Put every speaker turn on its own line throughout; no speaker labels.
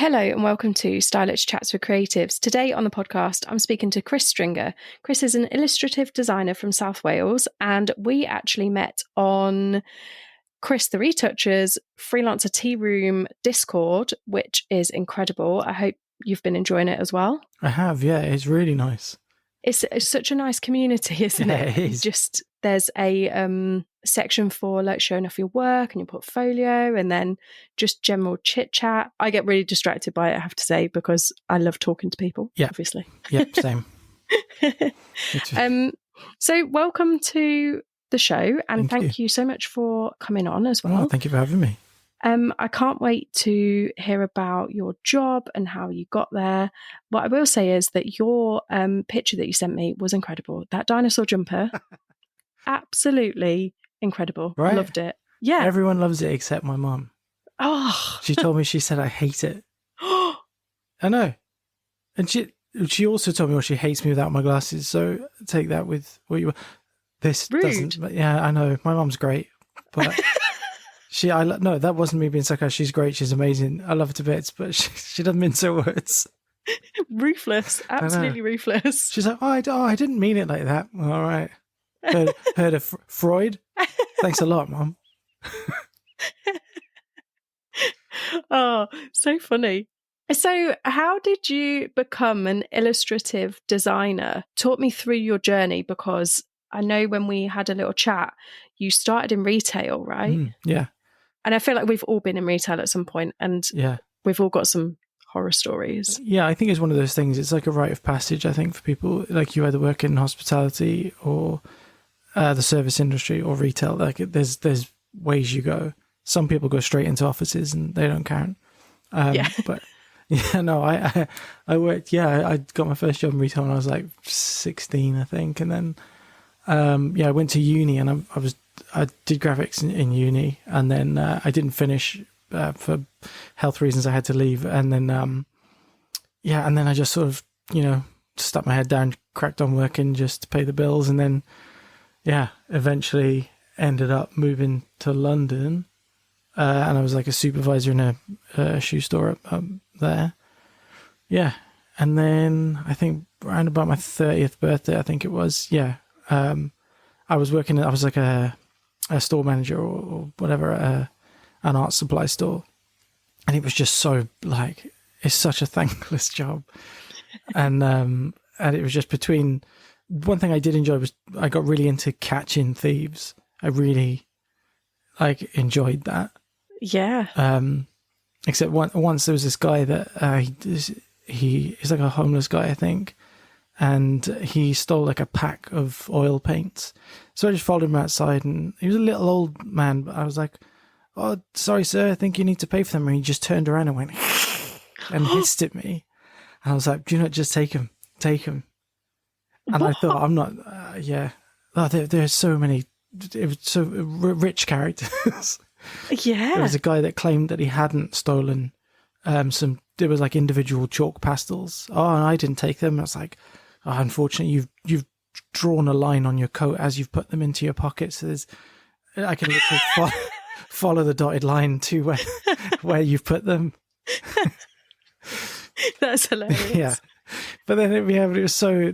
Hello and welcome to Stylish Chats with Creatives. Today on the podcast, I'm speaking to Chris Stringer. Chris is an illustrative designer from South Wales, and we actually met on Chris the Retoucher's Freelancer Tea Room Discord, which is incredible. I hope you've been enjoying it as well.
I have, yeah. It's really nice.
It's such a nice community, isn't it?
It is.
Just there's a section for like showing off your work and your portfolio, and then just general chit chat. I get really distracted by it, I have to say, because I love talking to people.
Yeah,
obviously.
Yep, same.
So welcome to the show, and thank you so much for coming on as well.
Oh, thank you for having me.
I can't wait to hear about your job and how you got there. What I will say is that your picture that you sent me was incredible. That dinosaur jumper, absolutely incredible.
Right?
Loved it. Yeah.
Everyone loves it except my mum.
Oh.
She told me, she said, I hate it. I know. And she also told me, well, she hates me without my glasses. So take that with what you were. This
Rude.
doesn't. Yeah, I know. My mum's great. But... No, that wasn't me being sarcastic. She's great. She's amazing. I love her to bits, but she doesn't mince her words.
Ruthless. Absolutely ruthless.
She's like, I didn't mean it like that. All right. Heard of Freud? Thanks a lot, Mum.
Oh, so funny. So how did you become an illustrative designer? Talk me through your journey, because I know when we had a little chat, you started in retail, right?
Yeah.
And I feel like we've all been in retail at some point, and we've all got some horror stories.
Yeah, I think it's one of those things. It's like a rite of passage, I think, for people. Like, you either work in hospitality or the service industry or retail. Like, there's ways you go. Some people go straight into offices and they don't count. But yeah, no, I worked. Yeah, I got my first job in retail when I was like 16, I think, and then I went to uni, and I did graphics in uni, and then I didn't finish for health reasons. I had to leave, and then and then I just sort of stuck my head down, cracked on working just to pay the bills, and then eventually ended up moving to London, and I was like a supervisor in a shoe store up there. Yeah, and then I think around about my 30th birthday, I think it was. I was working. I was like a store manager or whatever at an art supply store, and it was just so like, it's such a thankless job, and it was just between. One thing I did enjoy was I got really into catching thieves. I really enjoyed that.
Yeah.
Except once there was this guy that he's like a homeless guy, I think. And he stole like a pack of oil paints. So I just followed him outside, and he was a little old man, but I was like, oh, sorry, sir, I think you need to pay for them. And he just turned around and went and hissed at me. And I was like, do not just take him. And I thought, I'm not, there's so many, it was so rich characters.
Yeah.
There was a guy that claimed that he hadn't stolen there was like individual chalk pastels. Oh, and I didn't take them. I was like, oh, unfortunately, you've drawn a line on your coat as you've put them into your pockets. So I can literally follow the dotted line to where you've put them.
That's hilarious.
Yeah. But then it was so,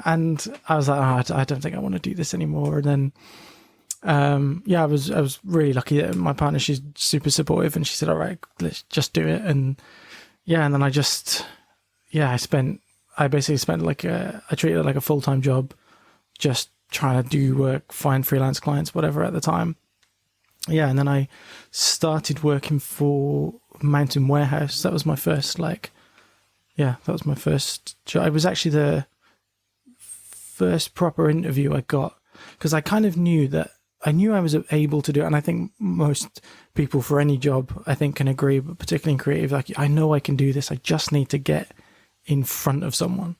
and I was like, I don't think I want to do this anymore. And then, I was really lucky that my partner, she's super supportive, and she said, all right, let's just do it. And then I just, I basically spent I treated it like a full-time job, just trying to do work, find freelance clients, whatever at the time. Yeah. And then I started working for Mountain Warehouse. That was my first, that was my first job. It was actually the first proper interview I got, because I kind of knew I was able to do it. And I think most people for any job, I think, can agree, but particularly in creative, I know I can do this. I just need to get in front of someone.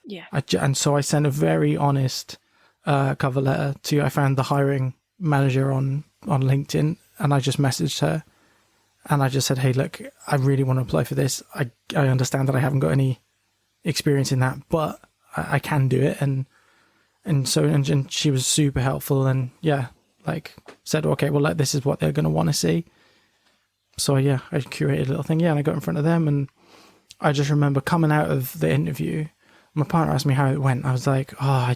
Yeah.
And so I sent a very honest cover letter I found the hiring manager on LinkedIn, and I just messaged her. And I just said, hey, look, I really want to apply for this. I understand that I haven't got any experience in that, but I can do it. And she was super helpful, and said, okay, well, this is what they're going to want to see. So yeah, I curated a little thing. Yeah, and I got in front of them, and I just remember coming out of the interview. My partner asked me how it went. I was like, oh,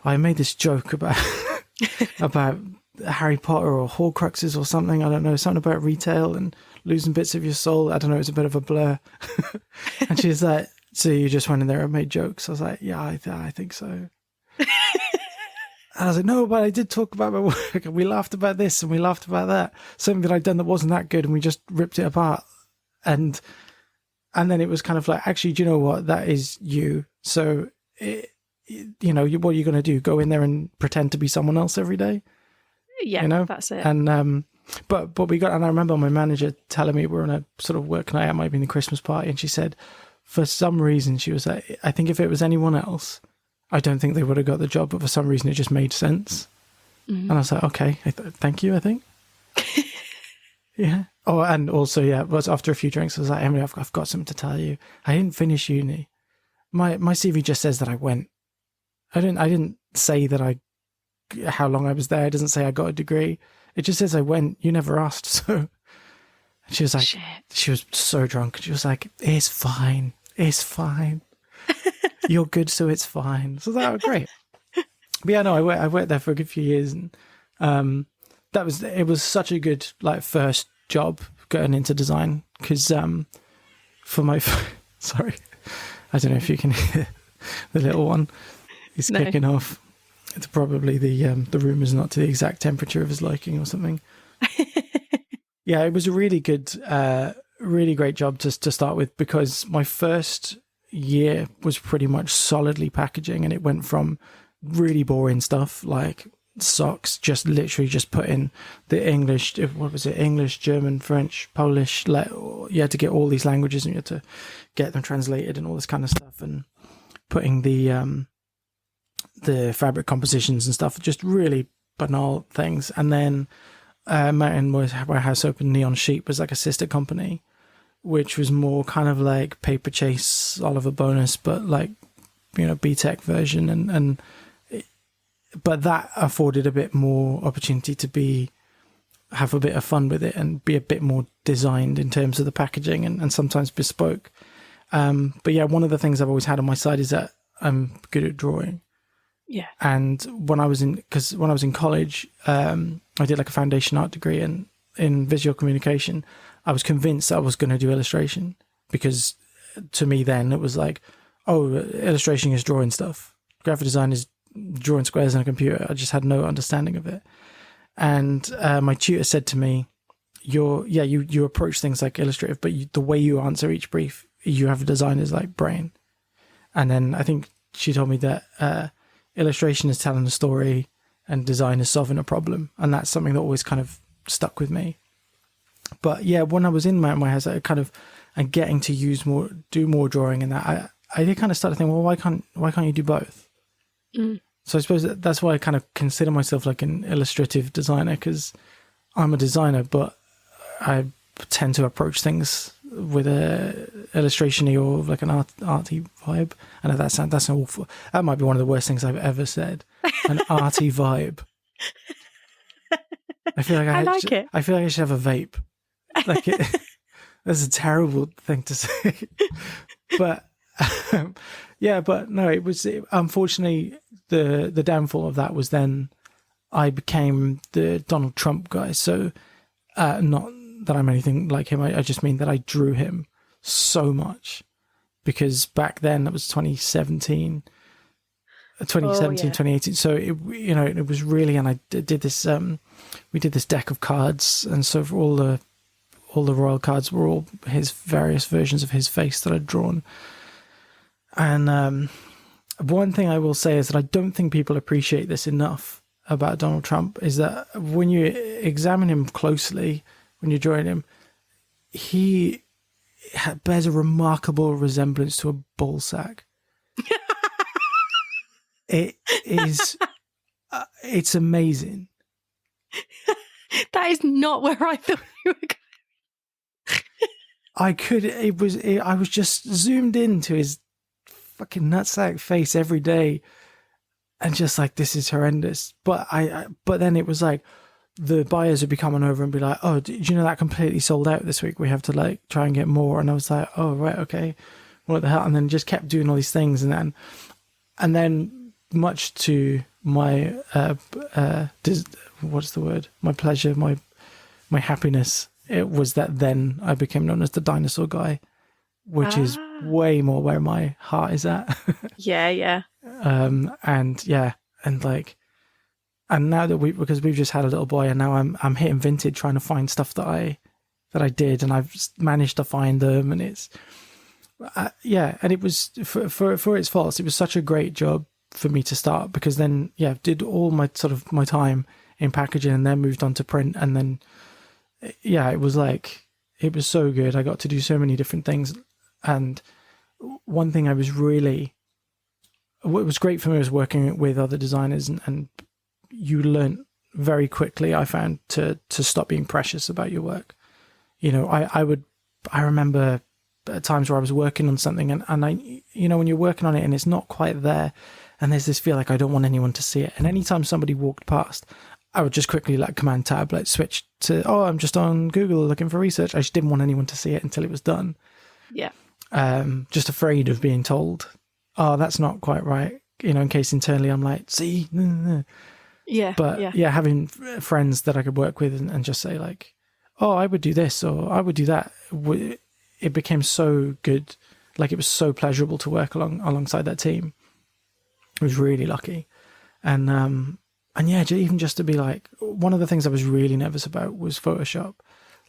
I made this joke about about Harry Potter or Horcruxes or something. I don't know, something about retail and losing bits of your soul. I don't know, it was a bit of a blur. And she's like, so you just went in there and made jokes? I was like, yeah, I think so. And I was like, no, but I did talk about my work, and we laughed about this and we laughed about that. Something that I'd done that wasn't that good, and we just ripped it apart. And then it was kind of like, actually, do you know what? That is you. So, what are you going to do? Go in there and pretend to be someone else every day?
Yeah, that's it.
And but we got, and I remember my manager telling me we're on a sort of work night, it might be in the Christmas party, and she said, for some reason, she was like, I think if it was anyone else, I don't think they would have got the job, but for some reason it just made sense. And I was like, okay, thank you, I think. Yeah. Oh, and also, yeah, it was after a few drinks, I was like, Emily, I've got something to tell you. I didn't finish uni. My CV just says that I went. I didn't say that how long I was there. It doesn't say I got a degree. It just says I went. You never asked. So she was like,
Shit. Yeah.
And when I was in college, I did a foundation art degree in visual communication. I was convinced I was going to do illustration, because to me then it was like, oh, illustration is drawing stuff. Graphic design is drawing squares on a computer. I just had no understanding of it. And my tutor said to me, you approach things like illustrative, but the way you answer each brief, you have a designer's brain. And then I think she told me that illustration is telling a story and design is solving a problem. And that's something that always kind of stuck with me. But yeah, when I was in Mountain Warehouse, and getting to do more drawing, and that I did kind of start to think, well, why can't you do both? So I suppose that's why I kind of consider myself like an illustrative designer, because I'm a designer, but I tend to approach things with a illustration-y or like an arty vibe. I know that's an awful. That might be one of the worst things I've ever said. An arty vibe. I feel like I feel like I should have a vape. That's a terrible thing to say. But yeah, but no, unfortunately the downfall of that was then I became the Donald Trump guy. So not that I'm anything like him. I just mean that I drew him so much, because back then that was 2017, 2018. So it was really, and I did this. We did this deck of cards, and so for all the royal cards were all his various versions of his face that I'd drawn. And one thing I will say is that I don't think people appreciate this enough about Donald Trump, is that when you examine him closely, when you're drawing him, he bears a remarkable resemblance to a ball sack. It is, it's amazing.
That is not where I thought you were going.
I was just zoomed into his fucking nutsack face every day, and just like, this is horrendous. But then it was like, the buyers would be coming over and be like, oh, do you know that completely sold out this week? We have to like try and get more. And I was like, oh, right, okay. What the hell? And then just kept doing all these things. And then much to my, what's the word? My pleasure, my happiness. It was that then I became known as the dinosaur guy, which is way more where my heart is at.
Yeah.
And now that because we've just had a little boy, and now I'm hitting vintage trying to find stuff that I did, and I've managed to find them, and it's and it was for its faults, it was such a great job for me to start, because then did all my time in packaging, and then moved on to print, and then it was so good. I got to do so many different things, and one thing what was great for me was working with other designers, and you learn very quickly, I found, to stop being precious about your work. You know, I remember times where I was working on something, and I, you know, when you're working on it and it's not quite there, and there's this feel like I don't want anyone to see it. And anytime somebody walked past, I would just quickly Command Tab, switch to, I'm just on Google looking for research. I just didn't want anyone to see it until it was done.
Yeah.
Just afraid of being told, oh, that's not quite right. You know, in case internally I'm like, see,
Yeah.
But having friends that I could work with and just say like, oh, I would do this or I would do that. It became so good. Like, it was so pleasurable to work alongside that team. I was really lucky. And even just to be like, one of the things I was really nervous about was Photoshop.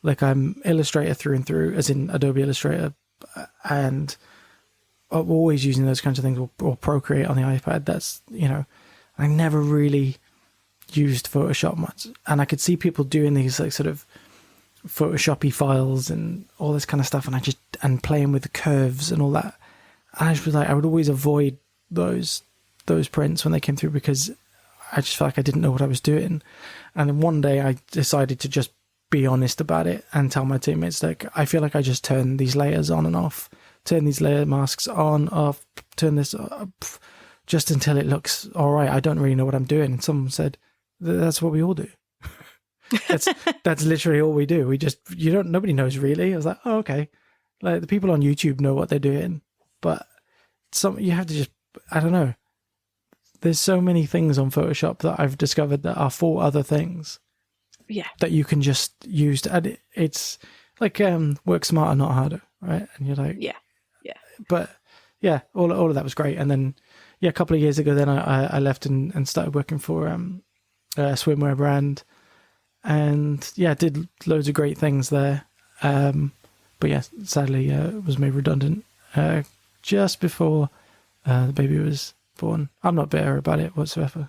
Like, I'm Illustrator through and through, as in Adobe Illustrator, and I'm always using those kinds of things, or Procreate on the iPad. That's, you know, I never really used Photoshop much, and I could see people doing these like sort of Photoshopy files and all this kind of stuff, and playing with the curves and all that. And I just was like, I would always avoid those prints when they came through, because I just felt like I didn't know what I was doing. And then one day I decided to just be honest about it and tell my teammates, like, I feel like I just turn these layers on and off, turn these layer masks on, off, turn this up, just until it looks all right. I don't really know what I'm doing. And someone said, that's what we all do. That's literally all we do. Nobody knows really. I was like, oh, okay. Like, the people on YouTube know what they're doing, but you have to just, I don't know. There's so many things on Photoshop that I've discovered that are for other things.
Yeah. That
you can just use it's like, work smarter, not harder, right? And you're like,
yeah.
But yeah, all of that was great. And then, a couple of years ago, then I left and started working for a swimwear brand, and did loads of great things there. But sadly, was made redundant just before the baby was born. I'm not bitter about it whatsoever.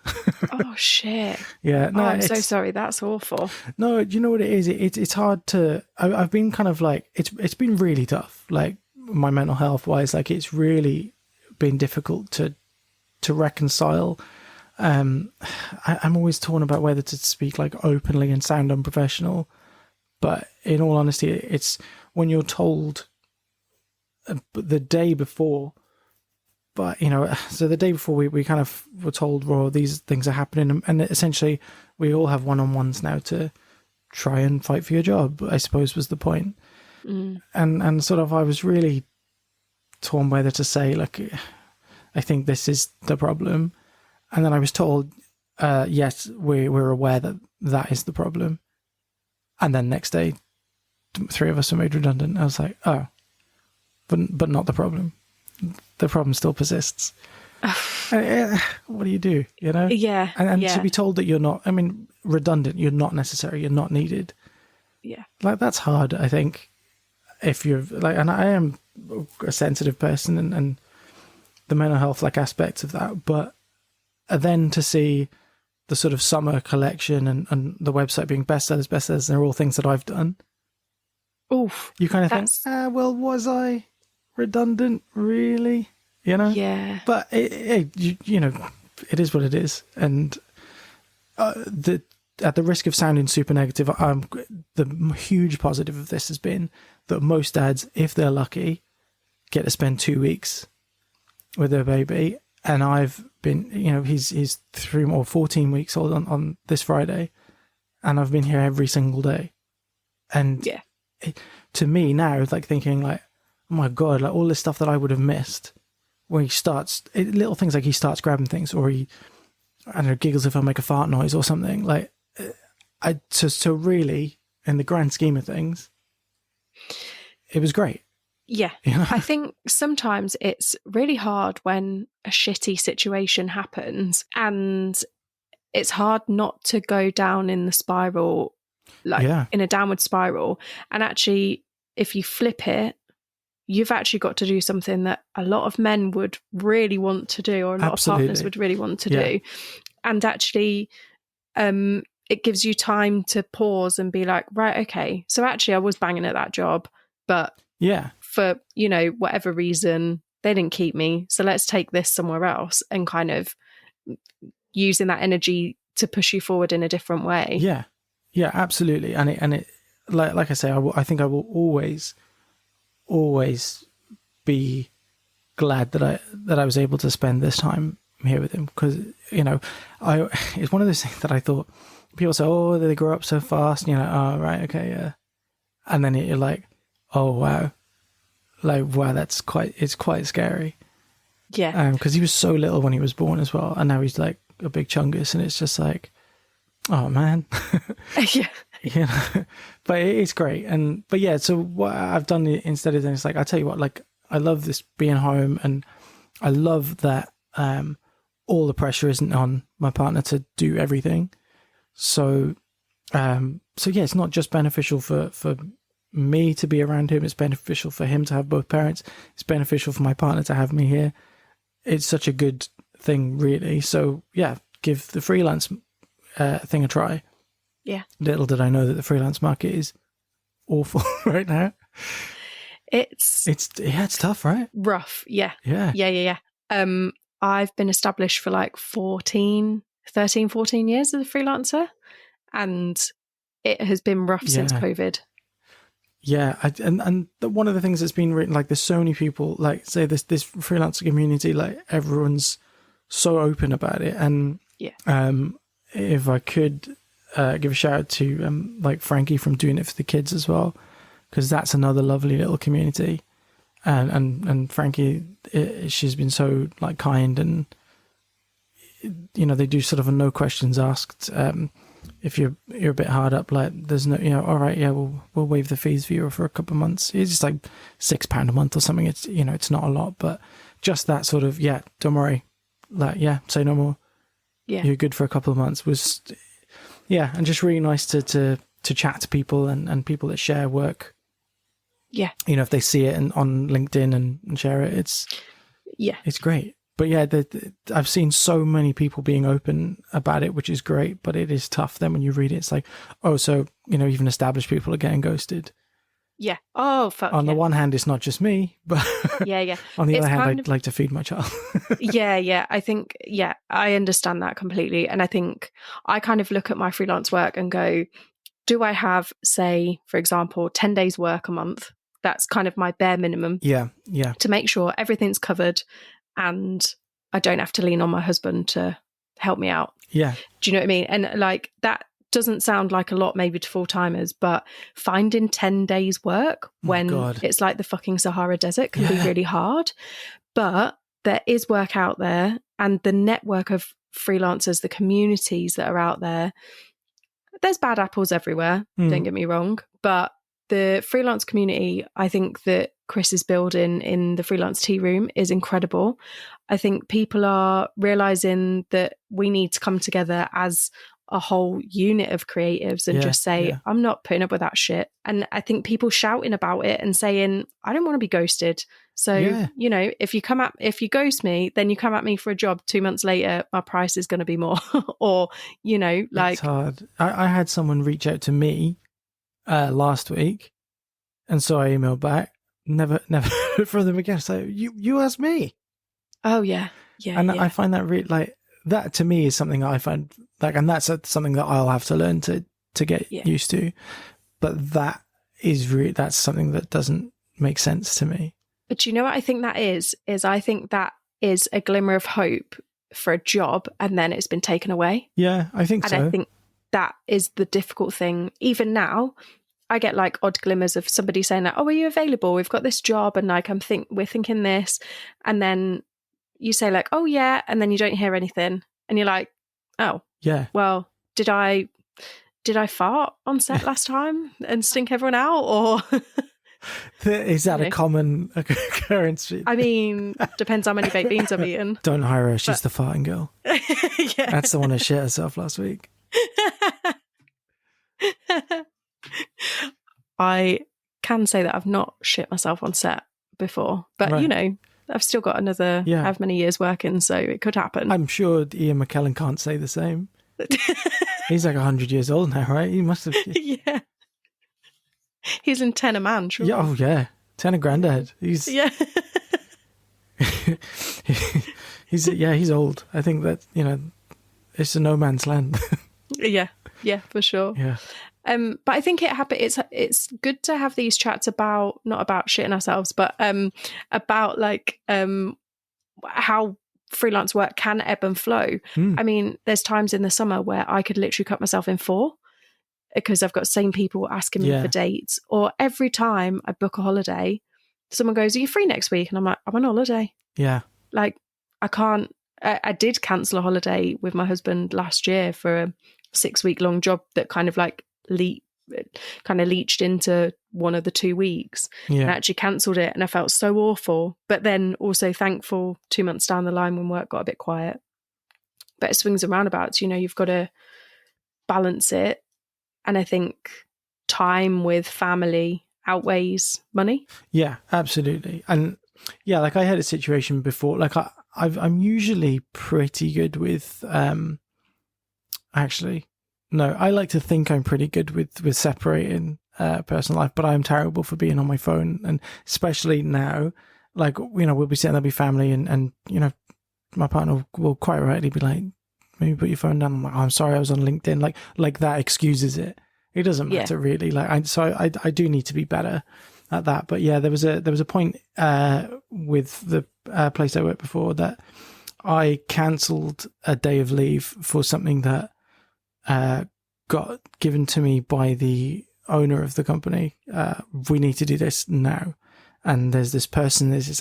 Oh shit!
Yeah, no,
I'm so sorry. That's awful.
No, do you know what it is? It's hard to. I've been kind of like, it's been really tough. Like, my mental health wise, like, it's really been difficult to reconcile. I'm always torn about whether to speak like openly and sound unprofessional, but in all honesty, it's when you're told the day before. But, you know, so the day before we kind of were told, well, these things are happening, and essentially we all have one-on-ones now to try and fight for your job, I suppose, was the point. And sort of, I was really torn whether to say, like, I think this is the problem. And then I was told, yes, we're aware that is the problem. And then next day, 3 of us were made redundant. I was like, oh, but not the problem. The problem still persists. What do you do, you know?
Yeah.
And to be told that you're not, I mean, redundant, you're not necessary, you're not needed.
Yeah.
Like, that's hard, I think, if you're like, and I am a sensitive person, and the mental health like aspects of that, but then to see the sort of summer collection and the website being bestsellers, they're all things that I've done.
Oof.
You kind of think, well, was I redundant, really? You know?
Yeah.
But you know, it is what it is. And at the risk of sounding super negative, the huge positive of this has been that most dads, if they're lucky, get to spend 2 weeks with their baby. And I've been, you know, he's 3 or 14 weeks old on this Friday. and I've been here every single day. And
Yeah.
To me now, it's like thinking like, oh my God, like all this stuff that I would have missed when he starts, little things like he starts grabbing things, or he, I don't know, giggles if I make a fart noise or something. Like, so really, in the grand scheme of things, it was great.
Yeah.
You know?
I think sometimes it's really hard when a shitty situation happens, and it's hard not to go down in the spiral, like in a downward spiral. And actually, if you flip it, you've actually got to do something that a lot of men would really want to do, or a lot of partners would really want to do. And actually, it gives you time to pause and be like, right, okay, so actually I was banging at that job, but for, you know, whatever reason, they didn't keep me. So let's take this somewhere else, and kind of using that energy to push you forward in a different way.
Yeah, absolutely. And it like I say, I think I will always be glad that I was able to spend this time here with him, because, you know, it's one of those things that I thought, people say, oh, they grow up so fast, and you're like, oh, right, okay, yeah. And then you're like, oh, wow. Like, wow, it's quite scary.
Yeah.
Because he was so little when he was born as well, and now he's like a big chungus, and it's just like, oh man.
Yeah.
You know, but it's great. But yeah, so what I've done instead is, it's like, I tell you what, like, I love this being home, and I love that all the pressure isn't on my partner to do everything. So yeah, it's not just beneficial for me to be around him. It's beneficial for him to have both parents. It's beneficial for my partner to have me here. It's such a good thing, really. So yeah, give the freelance thing a try.
Yeah.
Little did I know that the freelance market is awful right now.
It's
tough, right?
rough. Yeah.
Yeah.
I've been established for like 14 years as a freelancer, and it has been rough since COVID.
Yeah, and one of the things that's been written, like, there's so many people, like, say this freelancer community, like, everyone's so open about it. And if I could give a shout out to like Frankie from Doing It for the Kids as well, because that's another lovely little community. And Frankie, she's been so like kind, and you know, they do sort of a no questions asked. If you're a bit hard up, like, there's no, you know, all right, yeah, we'll waive the fees for you for a couple of months. It's just like £6 a month or something. It's, you know, it's not a lot, but just that sort of, yeah, don't worry, like, yeah, say no more. Yeah, you're good for a couple of months was, yeah, and just really nice to chat to people and people that share work.
Yeah,
you know, if they see it on LinkedIn and share it, it's great. But yeah, I've seen so many people being open about it, which is great, but it is tough. Then when you read it, it's like, oh, so, you know, even established people are getting ghosted.
Yeah. Oh, fuck.
On the one hand, it's not just me, but
yeah.
On the other hand, I'd like to feed my child.
Yeah. I think, I understand that completely. And I think I kind of look at my freelance work and go, do I have, say, for example, 10 days work a month? That's kind of my bare minimum.
Yeah.
To make sure everything's covered and I don't have to lean on my husband to help me out.
Yeah.
Do you know what I mean? And like, that doesn't sound like a lot maybe to full-timers, but finding 10 days work when it's like the fucking Sahara Desert can be really hard. But there is work out there, and the network of freelancers, the communities that are out there, there's bad apples everywhere, don't get me wrong, but the freelance community, I think, that Chris is building in the freelance tea room is incredible. I think people are realizing that we need to come together as a whole unit of creatives and just say, I'm not putting up with that shit. And I think people shouting about it and saying, I don't want to be ghosted. So, you know, if you ghost me, then you come at me for a job 2 months later, my price is going to be more. Or, you know, like,
it's hard. I had someone reach out to me last week, and so I emailed back, never heard from them again. So you asked me.
Oh yeah.
I find that really, like, that to me is something I find like, and that's something that I'll have to learn to get used to. But that's something that doesn't make sense to me.
But you know what I think that is I think that is a glimmer of hope for a job, and then it's been taken away.
Yeah, I think
and
so.
I think that is the difficult thing. Even now, I get like odd glimmers of somebody saying like, oh, are you available? We've got this job and like we're thinking this. And then you say like, oh yeah, and then you don't hear anything. And you're like, oh,
yeah.
Well, did I fart on set last time and stink everyone out, or
is that a common occurrence?
I mean, depends how many baked beans I've eaten.
Don't hire her; she's the farting girl.
Yeah,
that's the one who shit herself last week.
I can say that I've not shit myself on set before, but
right.
I've still got another how many years working, so it could happen.
I'm sure Ian McKellen can't say the same. He's like 100 years old now, right? He must have.
Yeah. He's in 10 a man, sure.
Yeah, oh yeah. 10 a granddad. He's he's old. I think that, it's a no man's land. Yeah,
for sure.
Yeah.
But I think it's good to have these chats about, not about shitting ourselves, but about like how freelance work can ebb and flow. I mean, there's times in the summer where I could literally cut myself in 4 because I've got the same people asking me for dates. Or every time I book a holiday, someone goes, are you free next week? And I'm like, I'm on holiday.
Yeah.
Like, I can't. I did cancel a holiday with my husband last year for a 6-week long job that kind of like leached into one of the 2 weeks. I actually cancelled it and I felt so awful, but then also thankful 2 months down the line when work got a bit quiet. But it swings and roundabouts, you've got to balance it, and I think time with family outweighs money.
Yeah, absolutely. And yeah, like I had a situation before, like I'm usually pretty good with actually no, I like to think I'm pretty good with separating personal life, but I'm terrible for being on my phone. And especially now, like, we'll be sitting there, be family, and my partner will quite rightly be like, maybe put your phone down. I'm like, oh, I'm sorry, I was on LinkedIn. Like that excuses it. It doesn't matter really. Like, I do need to be better at that. But yeah, there was a point with the place I worked before that I cancelled a day of leave for something that got given to me by the owner of the company. We need to do this now, and there's this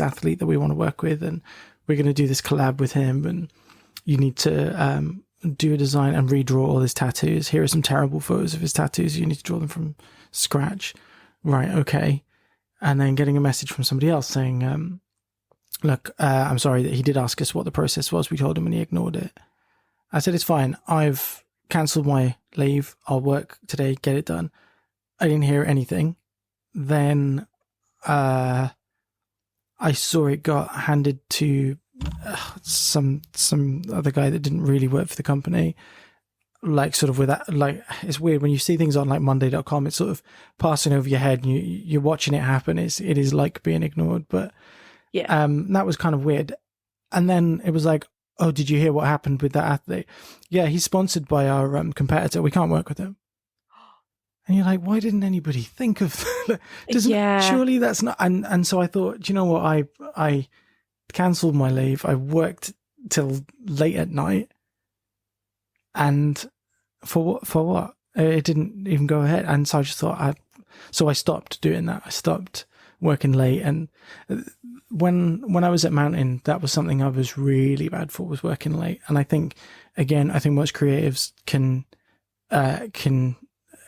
athlete that we want to work with, and we're going to do this collab with him, and you need to do a design and redraw all his tattoos. Here are some terrible photos of his tattoos. You need to draw them from scratch. Right, okay. And then getting a message from somebody else saying, look, I'm sorry that he did ask us what the process was. We told him and he ignored it. I said, it's fine. I've cancelled my leave. I'll work today, get it done. I didn't hear anything. Then I saw it got handed to some other guy that didn't really work for the company. Like, sort of with that, like, it's weird when you see things on like Monday.com, it's sort of passing over your head and you're watching it happen. It is like being ignored, but that was kind of weird. And then it was like, oh, did you hear what happened with that athlete? Yeah, he's sponsored by our competitor. We can't work with him. And you're like, why didn't anybody think of that? Surely that's not. And so I thought, do you know what? I cancelled my leave. I worked till late at night. And for what? It didn't even go ahead. And so I just thought, so I stopped doing that. I stopped working late. And when I was at Mountain, that was something I was really bad for, was working late. And I think most creatives can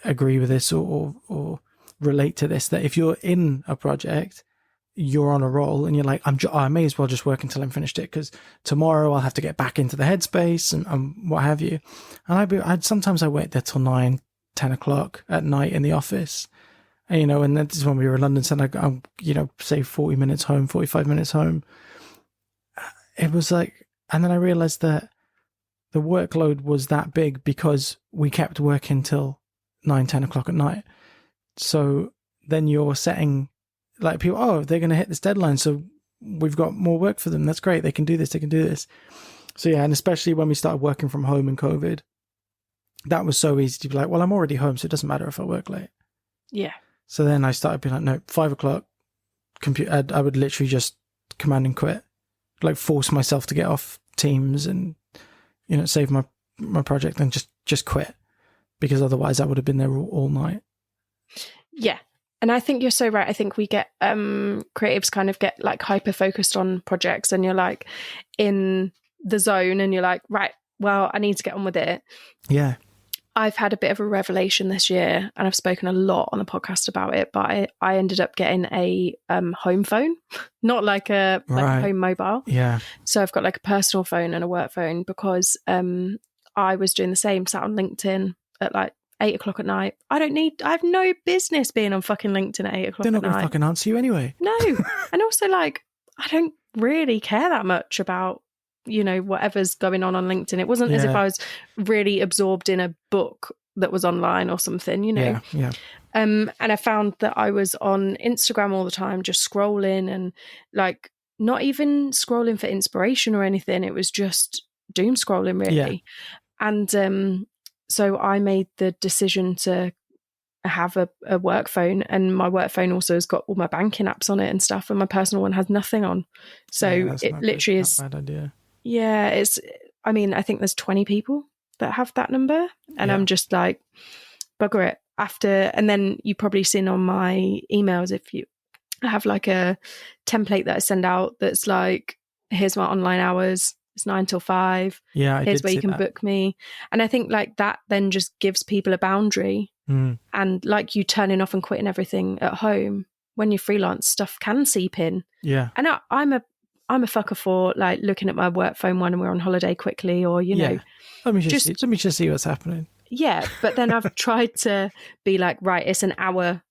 agree with this or relate to this, that if you're in a project, you're on a roll and you're like, I may as well just work until I'm finished it, because tomorrow I'll have to get back into the headspace and what have you. And sometimes I wait there till 9, 10 o'clock at night in the office. And, and this is when we were in London, so I'm, say 40 minutes home, 45 minutes home. It was like, and then I realized that the workload was that big because we kept working till 9, 10 o'clock at night. So then you're setting, like, people, oh, they're going to hit this deadline, so we've got more work for them. That's great. They can do this. They can do this. So yeah, and especially when we started working from home in COVID, that was so easy to be like, well, I'm already home, so it doesn't matter if I work late.
Yeah.
So then I started being like, no, 5 o'clock, I would literally just command and quit, like force myself to get off Teams and, save my project and just quit. because otherwise I would have been there all night.
Yeah. And I think you're so right. I think we get creatives kind of get like hyper focused on projects, and you're like in the zone and you're like, right, well, I need to get on with it.
Yeah.
I've had a bit of a revelation this year, and I've spoken a lot on the podcast about it, but I ended up getting a home phone, not like a home mobile.
Yeah.
So I've got like a personal phone and a work phone, because I was doing the same, sat on LinkedIn at like 8 o'clock at night. I have no business being on fucking LinkedIn at 8 o'clock at night.
They're not going to fucking answer you anyway.
No. And also, like, I don't really care that much about, you know, whatever's going on LinkedIn. It wasn't as if I was really absorbed in a book that was online or something, you know.
Yeah.
And I found that I was on Instagram all the time, just scrolling, and like not even scrolling for inspiration or anything. It was just doom scrolling, really. Yeah. And so I made the decision to have a work phone, and my work phone also has got all my banking apps on it and stuff, and my personal one has nothing on. So it literally is
not a bad idea.
Yeah, I mean, I think there's 20 people that have that number, and I'm just like, bugger it. And then you've probably seen on my emails, I have like a template that I send out that's like, here's my online hours, it's 9 till 5.
Yeah,
here's where you can book me. And I think like that then just gives people a boundary. And like you turning off and quitting everything at home, when you freelance, stuff can seep in.
Yeah.
And I'm a fucker for like looking at my work phone when we're on holiday quickly, or, you know,
let me just see what's happening.
Yeah. But then I've tried to be like, right, it's an hour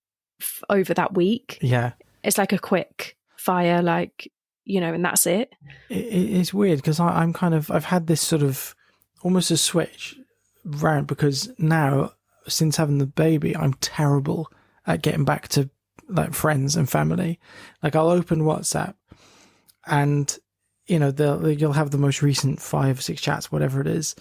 over that week.
Yeah.
It's like a quick fire, like, you know, and that's it.
It's weird because I've had this sort of almost a switch round, because now, since having the baby, I'm terrible at getting back to like friends and family. Like I'll open WhatsApp, and you know you'll have the most recent 5 or 6 chats, whatever it is,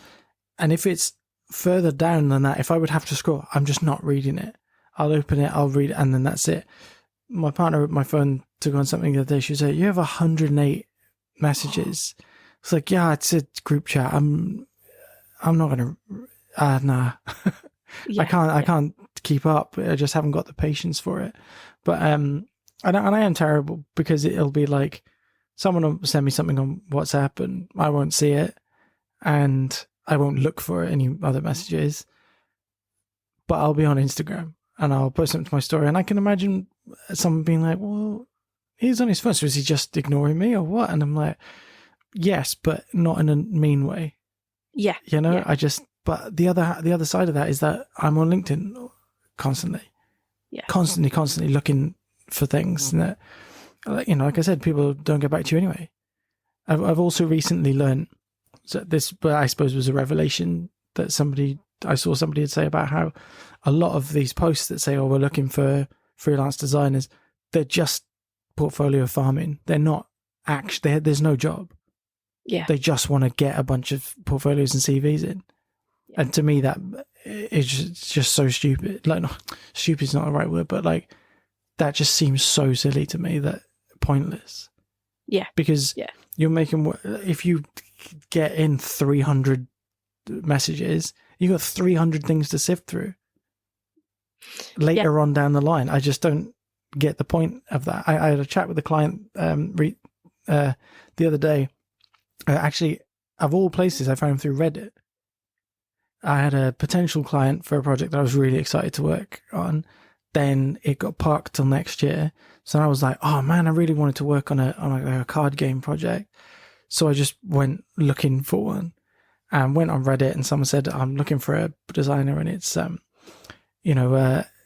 and if it's further down than that, if I would have to scroll, I'm just not reading it. I'll open it, I'll read it, and then that's it. My partner at my phone took on something the other day. She said, "You have 108 messages." It's like, yeah, it's a group chat. I'm not gonna. Nah. I can't keep up. I just haven't got the patience for it. But and I am terrible, because it'll be like someone will send me something on WhatsApp and I won't see it, and I won't look for any other messages. But I'll be on Instagram and I'll post something to my story, and I can imagine someone being like, "Well, he's on his phone, so is he just ignoring me or what?" And I'm like, "Yes, but not in a mean way."
Yeah,
you know, But the other side of that is that I'm on LinkedIn constantly, constantly looking for things that, you know, like I said, people don't get back to you anyway. I've also recently learned, so this, but I suppose was a revelation, that I saw somebody had say about how a lot of these posts that say, "Oh, we're looking for freelance designers," they're just portfolio farming. They're not actually. There's no job.
Yeah,
they just want to get a bunch of portfolios and CVs in. And to me, that is just so stupid. Like, no, stupid is not the right word, but like that just seems so silly to me, that pointless.
Yeah.
Because you're making, if you get in 300 messages, you got 300 things to sift through later on down the line. I just don't get the point of that. I had a chat with a client the other day. Actually, of all places, I found him through Reddit. I had a potential client for a project that I was really excited to work on. Then it got parked till next year. So I was like, oh man, I really wanted to work on a card game project. So I just went looking for one and went on Reddit, and someone said, I'm looking for a designer, and it's,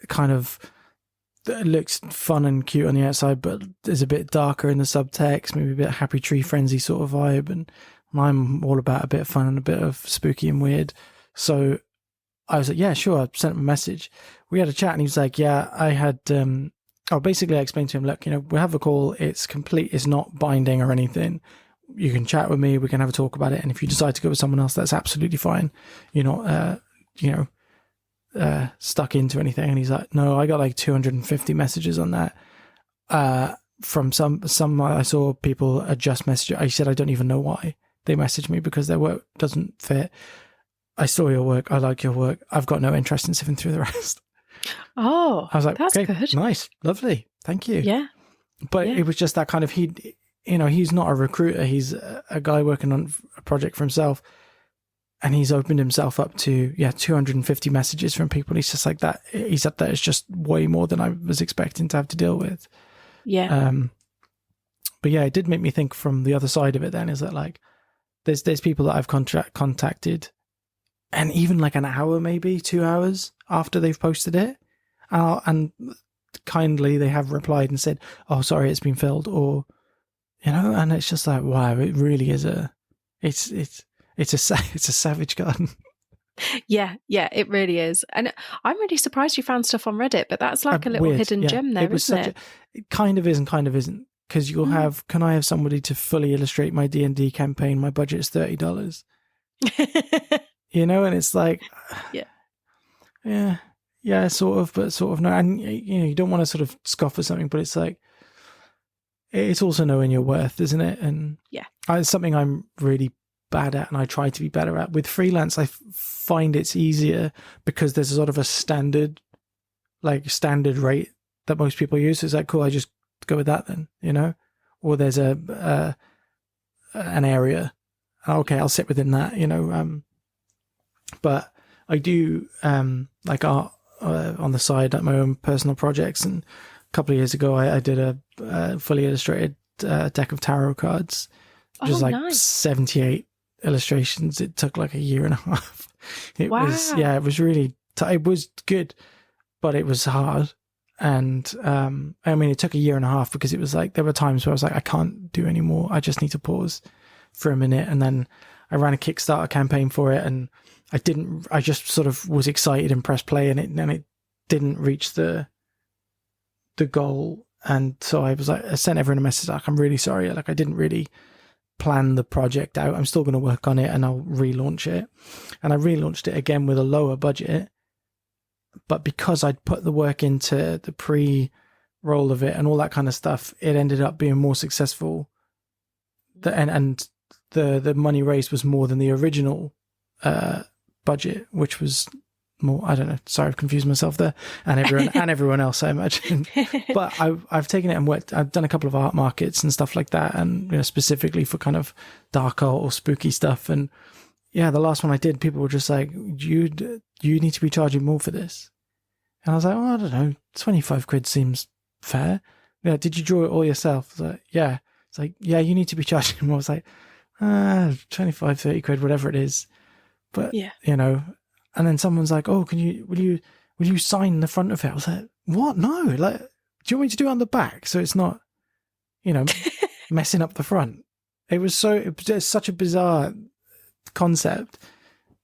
kind of, it looks fun and cute on the outside, but is a bit darker in the subtext, maybe a bit Happy Tree Frenzy sort of vibe. And I'm all about a bit of fun and a bit of spooky and weird. So I was like, yeah, sure. I sent him a message. We had a chat, and he was like, yeah, I had, basically I explained to him, look, we'll have a call. It's complete. It's not binding or anything. You can chat with me. We can have a talk about it. And if you decide to go with someone else, that's absolutely fine. You're not, stuck into anything. And he's like, no, I got like 250 messages on that. From some I saw people adjust message. I said, I don't even know why they messaged me, because their work doesn't fit. I saw your work. I like your work. I've got no interest in sifting through the rest.
Oh,
I was like,
that's
okay,
good.
nice, lovely, thank you.
Yeah.
But
Yeah.
it was just that kind of, he's not a recruiter. He's a guy working on a project for himself. And he's opened himself up to 250 messages from people. He's just like that. He said that it's just way more than I was expecting to have to deal with.
Yeah.
But yeah, it did make me think from the other side of it. Then is that like there's people that I've contacted, and even like an hour, maybe 2 hours after they've posted it, and kindly they have replied and said, "Oh, sorry, it's been filled," or and it's just like, wow, it really is it's a savage garden.
Yeah, it really is. And I'm really surprised you found stuff on Reddit, but that's like a little
Weird,
hidden gem there, isn't it?
It kind of is and kind of isn't. Because you'll have, can I have somebody to fully illustrate my D&D campaign? My budget is $30. And it's like, yeah, sort of, but sort of no. And, you don't want to sort of scoff at something, but it's like, it's also knowing your worth, isn't it? And it's something I'm really bad at, and I try to be better at. With freelance, I find it's easier because there's a sort of a standard rate that most people use. So it's like, cool, I just go with that then, or there's an area. Okay, I'll sit within that, but I do like art on the side, like my own personal projects. And a couple of years ago, I did a fully illustrated deck of tarot cards, which was like nice. 78 illustrations. It took like a year and a half. It was really it was good, but it was hard. And I mean, it took a year and a half because it was like there were times where I was like, I can't do any more. I just need to pause for a minute. And then I ran a Kickstarter campaign for it, and I just sort of was excited and pressed play, and it didn't reach the goal. And so I was like, I sent everyone a message like, I'm really sorry. Like, I didn't really plan the project out. I'm still going to work on it, and I'll relaunch it. And I relaunched it again with a lower budget. But because I'd put the work into the pre-roll of it and all that kind of stuff, it ended up being more successful. And the money raised was more than the original budget, which was more, I don't know, sorry, I've confused myself there, and everyone else, I imagine. But I've taken it and I've done a couple of art markets and stuff like that, and specifically for kind of dark art or spooky stuff. And yeah, the last one I did, people were just like, you need to be charging more for this. And I was like, I don't know, 25 quid seems fair. Yeah, did you draw it all yourself? I was like, yeah. It's like, yeah, you need to be charging more. I was like, 25, 30 quid, whatever it is. But, and then someone's like, oh, will you sign the front of it? I was like, what? No, like, do you want me to do it on the back? So it's not, messing up the front. It's such a bizarre concept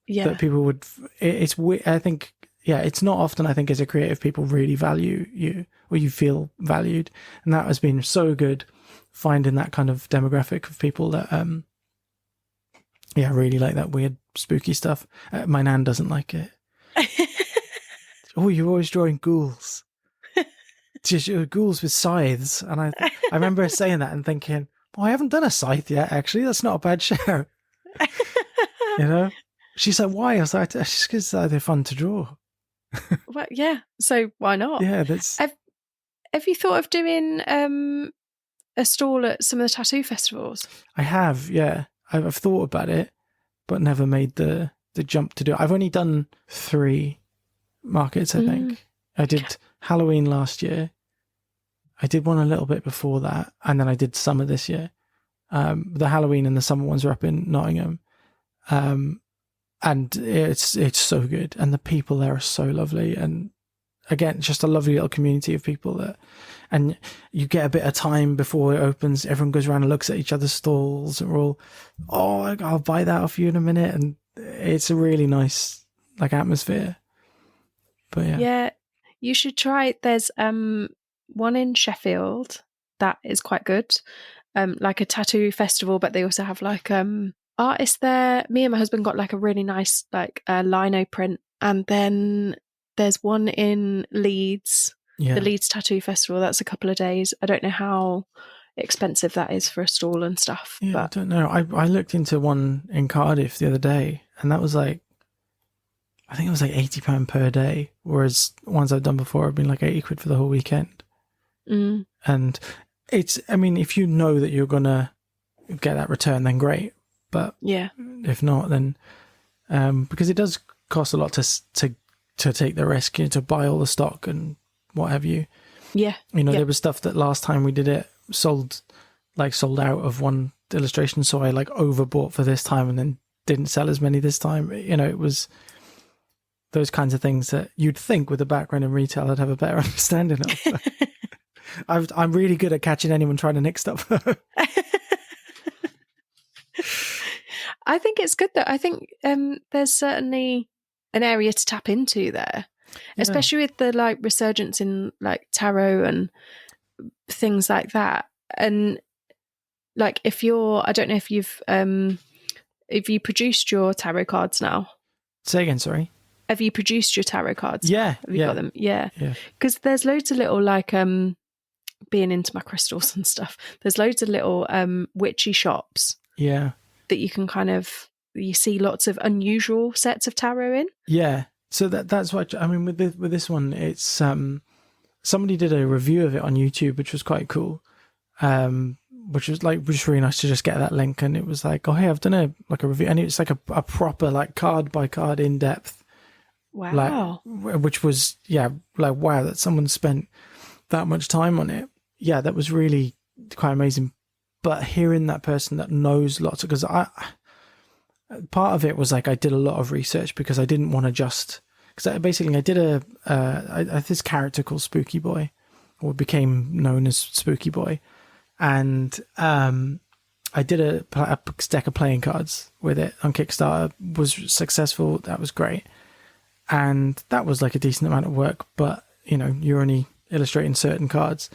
that people would, it's weird. I think, it's not often, I think, as a creative, people really value you or you feel valued. And that has been so good, finding that kind of demographic of people that, really like that weird, spooky stuff. My nan doesn't like it. Oh, you're always drawing ghouls. Just ghouls with scythes. And I remember her saying that and thinking, oh, I haven't done a scythe yet, actually. That's not a bad show. She's like, why? I was like, it's just because they're fun to draw.
Well, yeah. So why not?
Yeah, that's.
Have you thought of doing a stall at some of the tattoo festivals?
I have, yeah. I've thought about it, but never made the jump to do it. I've only done 3 markets, I think. I did Halloween last year. I did one a little bit before that, and then I did summer this year. The Halloween and the summer ones are up in Nottingham. And it's so good, and the people there are so lovely, and again, just a lovely little community of people and you get a bit of time before it opens. Everyone goes around and looks at each other's stalls, and we're all, oh, I'll buy that off you in a minute, and it's a really nice atmosphere. But
yeah, you should try. There's one in Sheffield that is quite good, like a tattoo festival, but they also have artists there. Me and my husband got a really nice lino print, and then there's one in Leeds, the Leeds Tattoo Festival. That's a couple of days. I don't know how expensive that is for a stall and stuff.
Yeah, but I don't know. I looked into one in Cardiff the other day, and that was I think it was like £80 per day, whereas ones I've done before have been like £80 for the whole weekend. And it's, I mean, if you know that you're gonna get that return, then great. But if not, then because it does cost a lot to take the risk, to buy all the stock and what have you.
Yeah,
there was stuff that last time we did it sold out of one illustration, so I like overbought for this time and then didn't sell as many this time. It was those kinds of things that you'd think with a background in retail I'd have a better understanding of. I'm really good at catching anyone trying to nick stuff.
I think it's good though. I think there's certainly an area to tap into there, especially with the like resurgence in like tarot and things like that. And like I don't know if you produced your tarot cards now.
Say again, sorry.
Have you produced your tarot cards?
Yeah.
Have you got them? Yeah. Because there's loads of little like being into my crystals and stuff. There's loads of little witchy shops. Yeah. That you can you see lots of unusual sets of tarot in. Yeah.
So that's what I mean with this one. It's somebody did a review of it on YouTube, which was quite cool. Which was really nice to just get that link, and it was like, oh hey, I've done a review, and it's like a proper like card by card in depth.
Wow.
Which was wow, that someone spent that much time on it. Yeah, that was really quite amazing. But hearing that person that knows lots of, because part of it was like I did a lot of research because I didn't want to because I did this character called Spooky Boy, or became known as Spooky Boy, and I did a deck of playing cards with it on Kickstarter. Was successful. That was great, and that was like a decent amount of work. But you're only illustrating certain cards,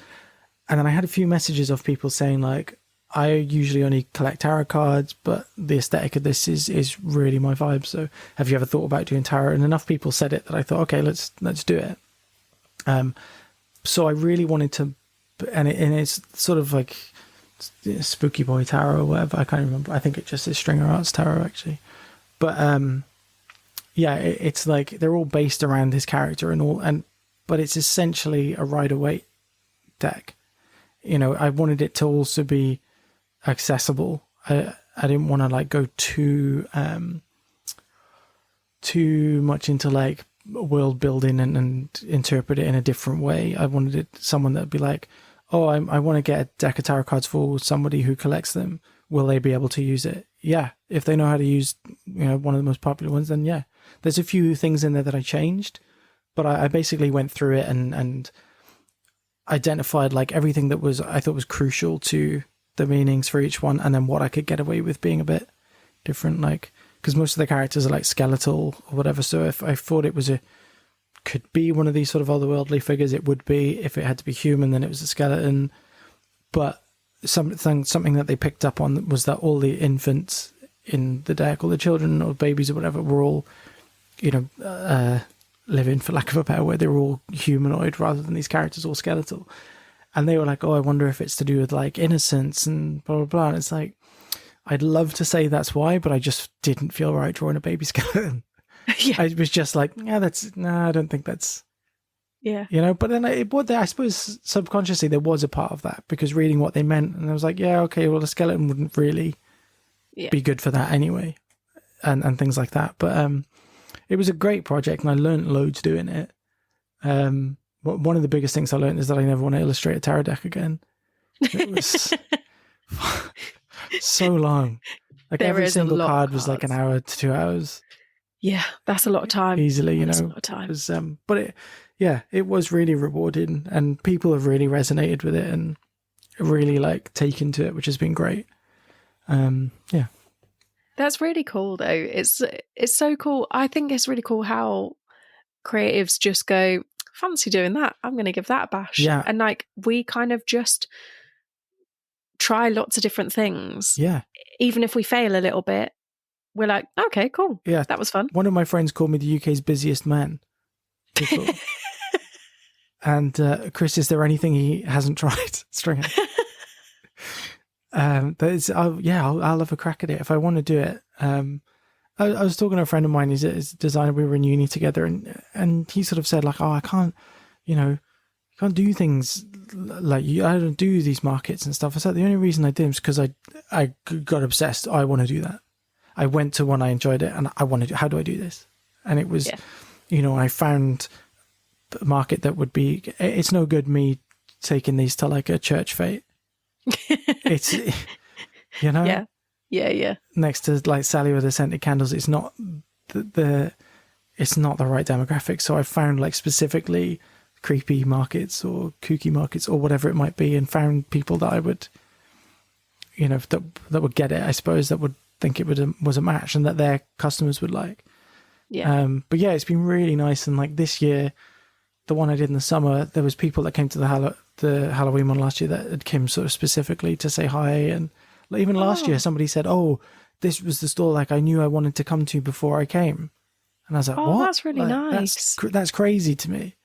and then I had a few messages of people saying like, I usually only collect tarot cards, but the aesthetic of this is really my vibe. So have you ever thought about doing tarot? And enough people said it that I thought, okay, let's do it. So I really wanted to, and it's sort of like Spooky Boy Tarot or whatever. I can't remember. I think it just is Stringerarts Tarot actually. But it's like they're all based around his character but it's essentially a Rider-Waite deck. I wanted it to also be accessible. I didn't want to like go too much into like world building and interpret it in a different way. I wanted someone that'd be like, oh, I want to get a deck of tarot cards for somebody who collects them. Will they be able to use it? Yeah, if they know how to use one of the most popular ones, then yeah. There's a few things in there that I changed, but I basically went through it and identified like everything that I thought was crucial to the meanings for each one, and then what I could get away with being a bit different, like because most of the characters are like skeletal or whatever. So if I thought it could be one of these sort of otherworldly figures, it would be. If it had to be human, then it was a skeleton. But something that they picked up on was that all the infants in the deck, all the children or babies or whatever, were all living, for lack of a better word, they were all humanoid rather than these characters all skeletal. And they were like, oh, I wonder if it's to do with like innocence and blah, blah, blah. And it's like, I'd love to say that's why, but I just didn't feel right drawing a baby skeleton. I was just like, I don't think that's, but then I suppose subconsciously there was a part of that because reading what they meant, and I was like, yeah, okay, well, a skeleton wouldn't really be good for that anyway, and things like that. But it was a great project and I learned loads doing it. One of the biggest things I learned is that I never want to illustrate a tarot deck again. It was so long. Like every single card was like an hour to 2 hours.
Yeah, that's a lot of time.
Easily,
That's a lot of time.
It was, but it was really rewarding, and people have really resonated with it and really like taken to it, which has been great.
That's really cool though. It's so cool. I think it's really cool how creatives just go, fancy doing that, I'm going to give that a bash.
Yeah.
And like we kind of just try lots of different things.
Yeah.
Even if we fail a little bit, we're like, okay, cool.
Yeah.
That was fun.
One of my friends called me the UK's busiest man. And Chris, is there anything he hasn't tried? Stringer. I'll have a crack at it if I want to do it. I was talking to a friend of mine. He's a designer. We were in uni together, and he sort of said like, "Oh, I can't, you can't do things like you. I don't do these markets and stuff." I said the only reason I did was because I got obsessed. I want to do that. I went to one, I enjoyed it, and I wanted to. How do I do this? And it was, I found a market that would be. It's no good me taking these to like a church fete. It's,
yeah.
Next to like Sally with the scented candles, it's not it's not the right demographic. So I found like specifically creepy markets or kooky markets or whatever it might be, and found people that I would, that would get it. I suppose that would think it was a match and that their customers would like.
Yeah.
But yeah, it's been really nice. And like this year, the one I did in the summer, there was people that came to the Halloween one last year that had came sort of specifically to say hi. And like, even last year, somebody said, "Oh, this was the store like I knew I wanted to come to before I came." And I was like, "What?
That's really nice.
That's crazy to me."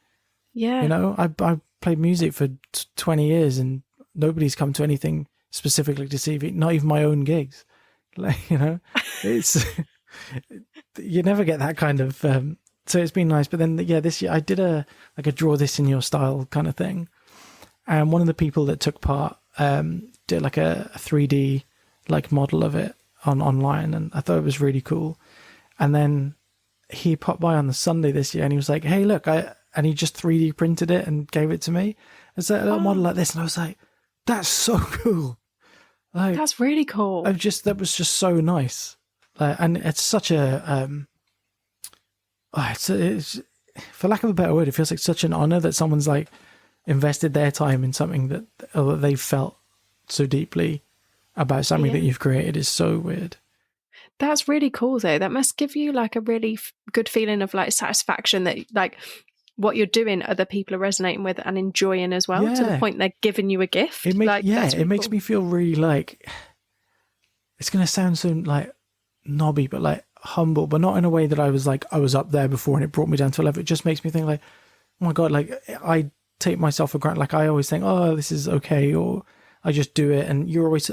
Yeah.
I played music for 20 years and nobody's come to anything specifically to see me, not even my own gigs. Like, it's you never get that kind of so it's been nice. But then this year I did a draw this in your style kind of thing, and one of the people that took part did like a 3D like model of it online, and I thought it was really cool. And then he popped by on the Sunday this year and he was like, "Hey, look, and he just 3D printed it and gave it to me. It's a little model like this, and I was like, that's so cool. Like,
that's really cool.
That was just so nice. And it's such a it's for lack of a better word, it feels like such an honor that someone's like invested their time in something that they felt so deeply about something that you've created. Is so weird.
That's really cool though. That must give you like a really good feeling of like satisfaction that like what you're doing other people are resonating with and enjoying as well, to the point they're giving you a gift.
It makes me feel really like, it's going to sound so like knobby, but like humble, but not in a way that I was up there before and it brought me down to a level. It just makes me think like, oh my God, like I take myself for granted. Like I always think, oh, this is okay, or I just do it. And you're always,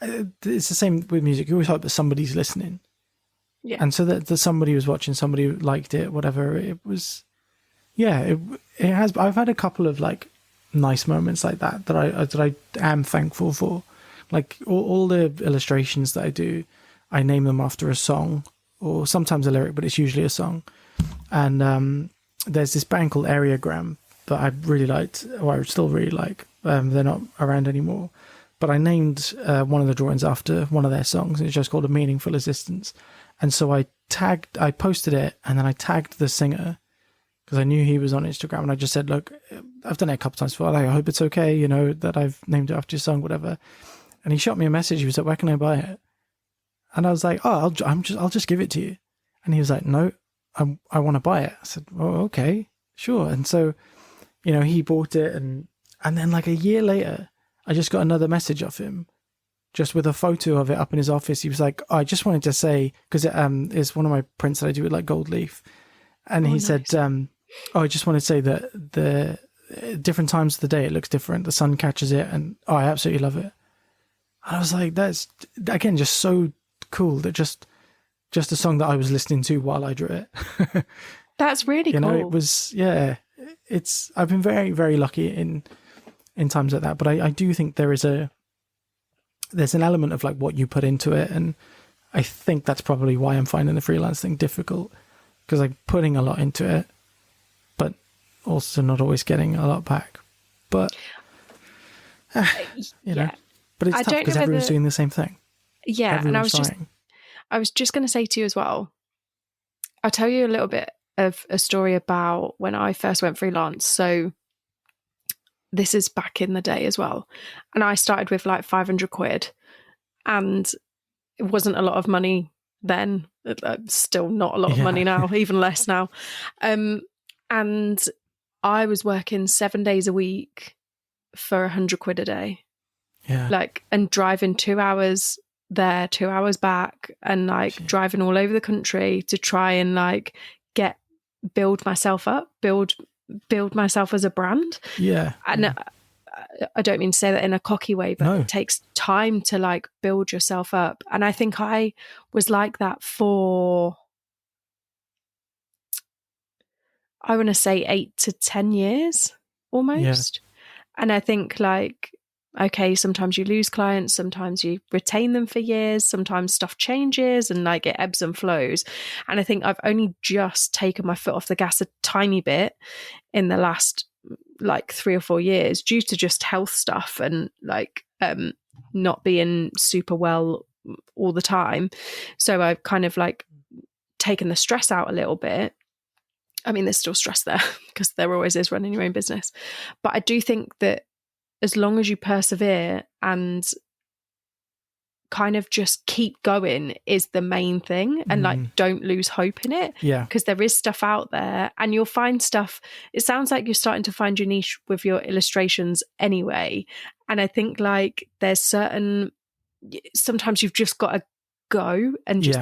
it's the same with music. You always hope that somebody's listening. Yeah. And so that somebody was watching, somebody liked it, whatever it was. Yeah, it has. I've had a couple of like nice moments like that I am thankful for. Like all the illustrations that I do, I name them after a song or sometimes a lyric, but it's usually a song. And there's this band called Areogram that I really liked, or I still really like. They're not around anymore, but I named one of the drawings after one of their songs. It's just called A Meaningful Existence. And so I posted it, and then I tagged the singer, because I knew he was on Instagram, and I just said, "Look, I've done it a couple times before. Like, I hope it's okay, that I've named it after your song, whatever." And he shot me a message. He was like, "Where can I buy it?" And I was like, "Oh, I'll just give it to you." And he was like, "No, I want to buy it." I said, "Oh, okay, sure." And so, he bought it, and then like a year later, I just got another message off him, just with a photo of it up in his office. He was like, "Oh, I just wanted to say, because it's one of my prints that I do with like gold leaf," and he said, "Oh, I just want to say that the different times of the day it looks different. The sun catches it, and I absolutely love it." And I was like, "That's again just so cool that just a song that I was listening to while I drew it."
That's really cool.
It was I've been very, very lucky in times like that, but I do think there's an element of like what you put into it, and I think that's probably why I'm finding the freelance thing difficult, because I'm putting a lot into it, but also not always getting a lot back. But but it's tough because everyone's doing the same thing.
Yeah,
everyone's
and I was just going to say to you as well, I'll tell you a little bit of a story about when I first went freelance. So this is back in the day as well, and I started with like 500 quid, and it wasn't a lot of money then. Still not a lot of money now, even less now. And I was working 7 days a week for 100 quid a day.
Yeah.
Like, and driving 2 hours there, 2 hours back, and like driving all over the country to try and like build myself up, build myself as a brand.
Yeah.
And I don't mean to say that in a cocky way, but
No.
it takes time to like build yourself up. And I think I was like that for, I want to say 8 to 10 years almost. And I think like, okay, sometimes you lose clients, sometimes you retain them for years, sometimes stuff changes and like it ebbs and flows. And I think I've only just taken my foot off the gas a tiny bit in the last like 3 or 4 years due to just health stuff and like not being super well all the time. So I've kind of like taken the stress out a little bit. I mean, there's still stress there because there always is running your own business. But I do think that as long as you persevere and kind of just keep going is the main thing, and like don't lose hope in it.
Yeah.
Because there is stuff out there and you'll find stuff. It sounds like you're starting to find your niche with your illustrations anyway. And I think like there's sometimes you've just got to go and just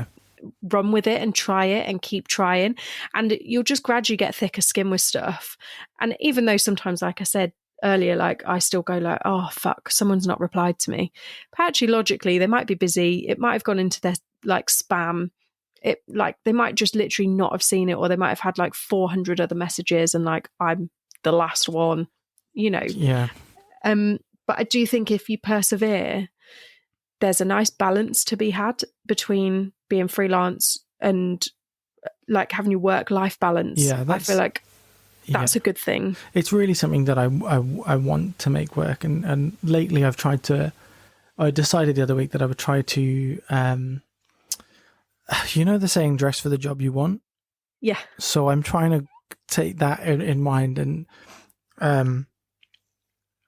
run with it and try it and keep trying, and you'll just gradually get thicker skin with stuff. And even though sometimes, like I said earlier, like I still go like, oh fuck, someone's not replied to me, but actually logically they might be busy, it might have gone into their like spam, it like they might just literally not have seen it, or they might have had like 400 other messages and like I'm the last one, you know. But I do think if you persevere, there's a nice balance to be had between being freelance and like having your work-life balance. I feel like that's a good thing.
It's really something that I want to make work. And lately I decided the other week that I would try to, you know the saying, dress for the job you want?
Yeah.
So I'm trying to take that in mind. And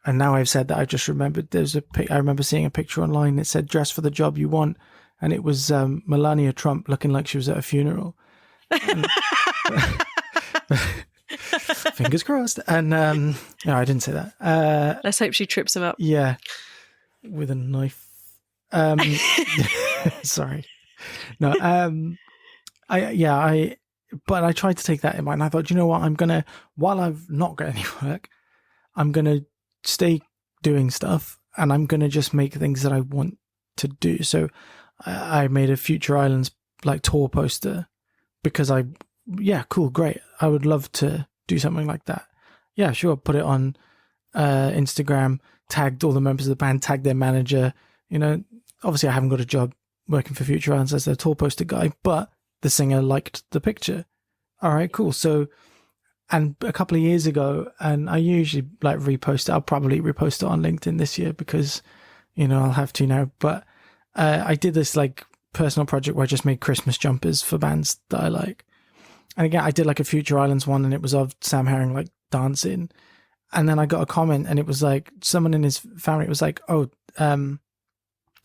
now I've said that, I just remembered I remember seeing a picture online that said dress for the job you want. And it was Melania Trump looking like she was at a funeral. Fingers crossed. And no, I didn't say that.
Let's hope she trips him up.
Yeah, with a knife. Sorry. No. But I tried to take that in mind. I thought, you know what? While I've not got any work, I'm gonna stay doing stuff, and I'm gonna just make things that I want to do. So I made a Future Islands like tour poster because cool, great. I would love to do something like that. Yeah, sure. Put it on Instagram, tagged all the members of the band, tagged their manager. You know, obviously I haven't got a job working for Future Islands as their tour poster guy, but the singer liked the picture. All right, cool. So, and a couple of years ago, and I usually like repost it. I'll probably repost it on LinkedIn this year because, you know, I'll have to now. But I did this like personal project where I just made Christmas jumpers for bands that I like. And again, I did like a Future Islands one, and it was of Sam Herring like dancing. And then I got a comment, and it was like someone in his family. It was like, oh, Sam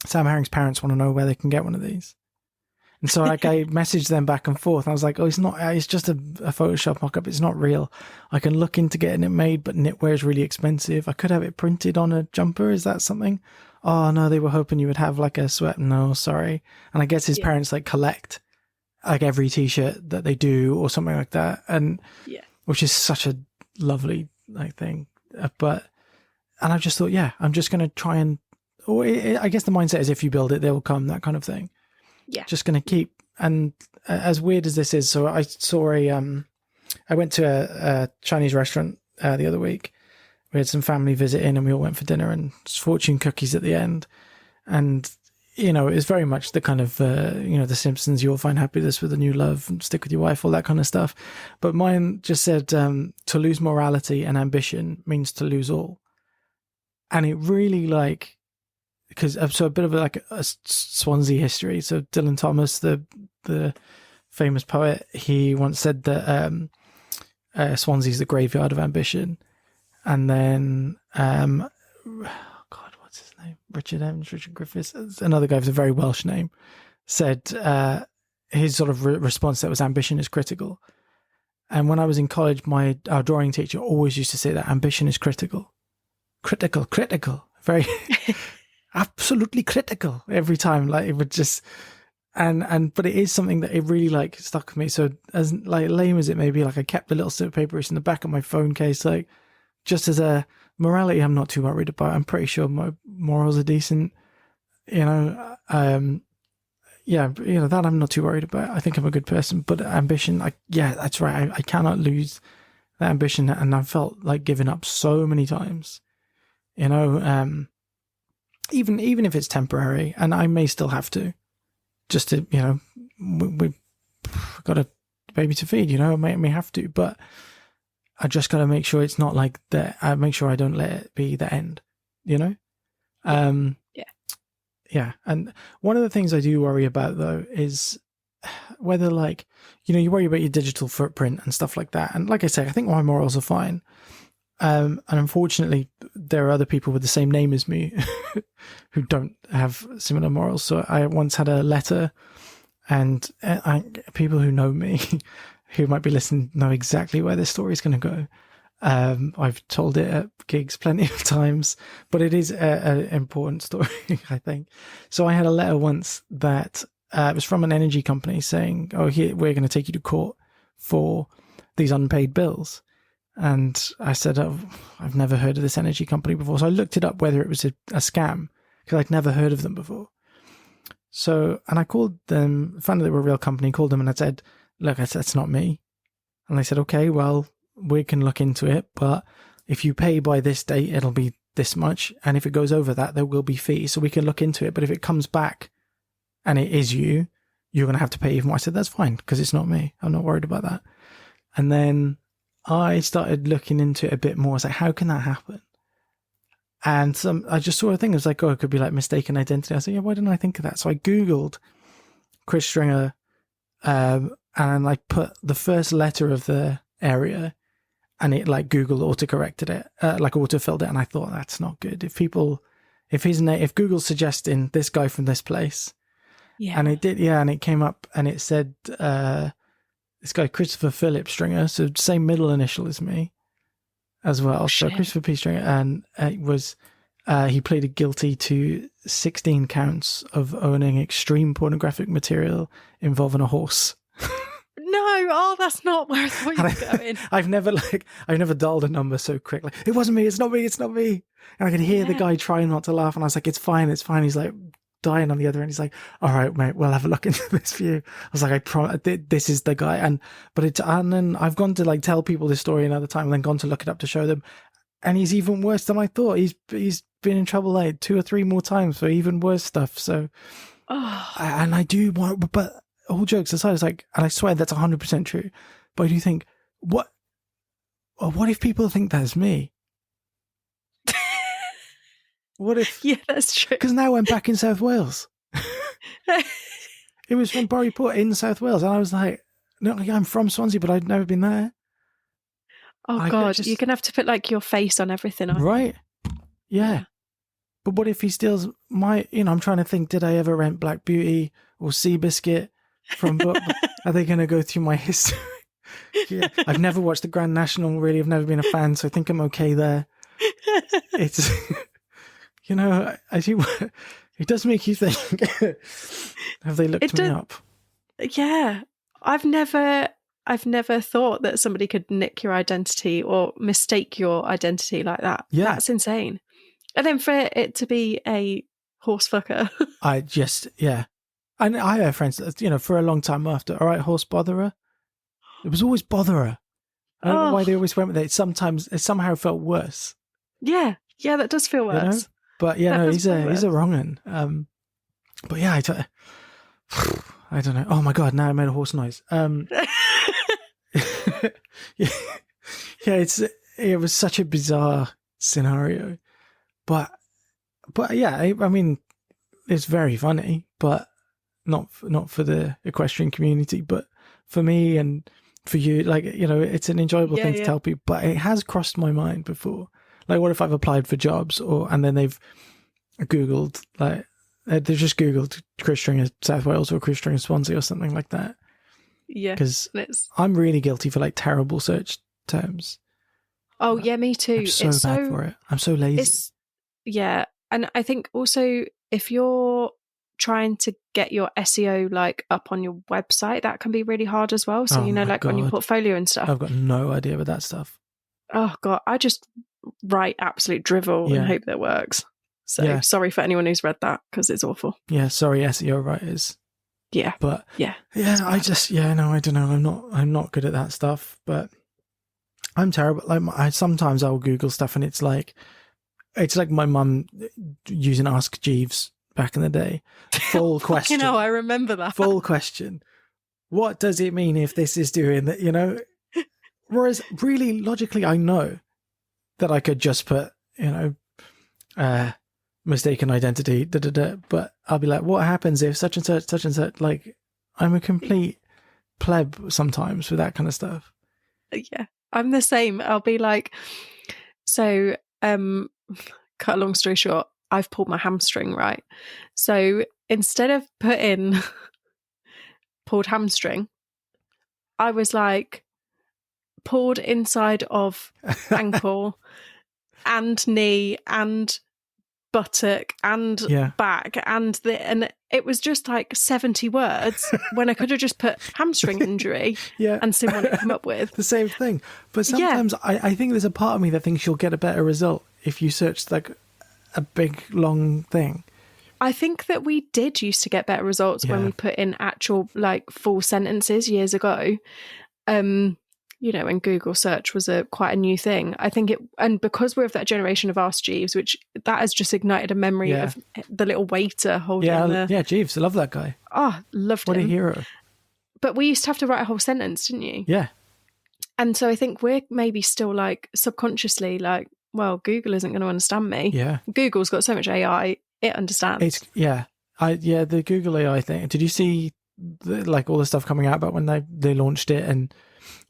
Herring's parents want to know where they can get one of these. And so like I messaged them back and forth. I was like, oh, it's just a Photoshop mock-up. It's not real. I can look into getting it made, but knitwear is really expensive. I could have it printed on a jumper. Is that something? Oh, no, they were hoping you would have like a sweat. No, sorry. And I guess his parents like collect like every t-shirt that they do or something like that. And which is such a lovely like thing. And I just thought, I'm just going to try and, I guess the mindset is if you build it, they will come, that kind of thing. Yeah. Just going to keep, and as weird as this is, so I saw I went to a Chinese restaurant the other week. We had some family visit in, and we all went for dinner, and fortune cookies at the end. And, you know, it was very much the kind of, you know, The Simpsons, you'll find happiness with a new love, and stick with your wife, all that kind of stuff. But mine just said, to lose morality and ambition means to lose all. And it really like, because so a bit of a Swansea history. So Dylan Thomas, the famous poet, he once said that Swansea is the graveyard of ambition. And then, God, what's his name? Richard Griffiths, another guy with a very Welsh name, said his sort of response to that was ambition is critical. And when I was in college, our drawing teacher always used to say that ambition is critical. Critical. Very... absolutely critical every time. Like it would just, but it is something that it really like stuck with me. So as like lame as it may be, like I kept the little slip of paper in the back of my phone case, like just as a morality, I'm not too worried about. I'm pretty sure my morals are decent. Yeah, that I'm not too worried about. I think I'm a good person. But ambition, that's right. I cannot lose that ambition, and I've felt like giving up so many times. Even if it's temporary, and I may still have to, just to we've got a baby to feed. I may have to, but I just got to make sure it's not like that. I make sure I don't let it be the end. Yeah. And one of the things I do worry about, though, is whether, like, you worry about your digital footprint and stuff like that. And like I say, I think my morals are fine. And unfortunately, there are other people with the same name as me who don't have similar morals. So I once had a letter, and people who know me, who might be listening, know exactly where this story is going to go. I've told it at gigs plenty of times, but it is an important story, I think. So I had a letter once that it was from an energy company saying, "Oh, here, we're going to take you to court for these unpaid bills." And I said, "Oh, I've never heard of this energy company before." So I looked it up whether it was a scam, because I'd never heard of them before. So, and I called them, found out they were a real company, called them, and I said, "Look, that's not me." And they said, "Okay, well, we can look into it, but if you pay by this date, it'll be this much. And if it goes over that, there will be fees. So we can look into it. But if it comes back and it is you, you're going to have to pay even more." I said, "That's fine, because it's not me. I'm not worried about that." And then I started looking into it a bit more. I was like, how can that happen? And I just saw a thing. It was like, oh, it could be like mistaken identity. I said, yeah, why didn't I think of that? So I Googled Chris Stringer, and I put the first letter of the area, and it like Google autocorrected it, like autofilled it. And I thought, that's not good. If Google's suggesting this guy from this place, and it did, and it came up and it said, this guy, Christopher Philip Stringer, so same middle initial as me as well.
Oh,
so
shit.
Christopher P. Stringer, and it was, he pleaded guilty to 16 counts of owning extreme pornographic material involving a horse.
No, that's not where I thought you were going.
I've never dialed a number so quickly. It wasn't me. It's not me. And I could hear the guy trying not to laugh, and I was like, it's fine. He's like dying on the other end. He's like, all right, mate, we'll have a look into this for you. I was like, I promise, this is the guy. And then I've gone to like tell people this story another time, and then gone to look it up to show them, and he's even worse than I thought. He's been in trouble like 2 or 3 more times for even worse stuff. So, and I do want, but all jokes aside, it's like, and I swear that's 100% true, but I do think, what if people think that's me? What if?
Yeah, that's true.
Because now I'm back in South Wales. It was from Buryport in South Wales, and I was like, no, I'm from Swansea, but I'd never been there.
Oh God, you're gonna have to put like your face on everything,
right? Yeah. But what if he steals my? I'm trying to think. Did I ever rent Black Beauty or Seabiscuit from? Are they going to go through my history? Yeah. I've never watched the Grand National. Really, I've never been a fan, so I think I'm okay there. It's. I do. It does make you think. Have they looked me up?
Yeah, I've never thought that somebody could nick your identity or mistake your identity like that.
Yeah,
that's insane. And then for it to be a horse fucker.
And I have friends that, for a long time after, all right, horse botherer. It was always botherer. I don't know why they always went with it. Sometimes it somehow felt worse.
Yeah, that does feel worse.
But he's a wrong one. But yeah, I don't know. Oh my God, now I made a horse noise. It was such a bizarre scenario, but yeah, I mean, it's very funny, but not for the equestrian community, but for me and for you, like, it's an enjoyable thing to tell people. But it has crossed my mind before. Like, what if I've applied for jobs, and then they've Googled, like, they've just Googled Chris Stringer South Wales or Chris Stringer Swansea or something like that. Yeah. Because I'm really guilty for like terrible search terms.
Oh, yeah, me too.
I'm so bad for it. I'm so lazy.
Yeah. And I think also if you're trying to get your SEO like up on your website, that can be really hard as well. So, like God. On your portfolio and stuff.
I've got no idea about that stuff.
Oh God, I just write absolute drivel and hope that it works. So sorry for anyone who's read that, because it's awful.
Yeah, sorry, SEO writers.
Yeah.
But
yeah,
I just no, I don't know. I'm not good at that stuff, but I'm terrible. Like sometimes I'll Google stuff and it's like my mum using Ask Jeeves back in the day. Full question.
I remember that.
Full question. What does it mean if this is doing that? Whereas really logically, I know that I could just put mistaken identity, but I'll be like, what happens if such and such, like, I'm a complete pleb sometimes with that kind of stuff.
Yeah, I'm the same. I'll be like, so, cut a long story short, I've pulled my hamstring, right? So instead of putting pulled hamstring, I was like, pulled inside of ankle and knee and buttock and back and it was just like 70 words when I could have just put hamstring injury and seen what it come up with.
The same thing. But sometimes I think there's a part of me that thinks you'll get a better result if you search like a big long thing.
I think that we did used to get better results when we put in actual like full sentences years ago. When Google search was quite a new thing. I think and because we're of that generation of Ask Jeeves, which that has just ignited a memory of the little waiter holding
Jeeves, I love that guy.
Oh, loved him.
What a hero.
But we used to have to write a whole sentence, didn't you?
Yeah.
And so I think we're maybe still like subconsciously like, well, Google isn't going to understand me.
Yeah.
Google's got so much AI, it understands.
The Google AI thing. Did you see all the stuff coming out about when they launched it, and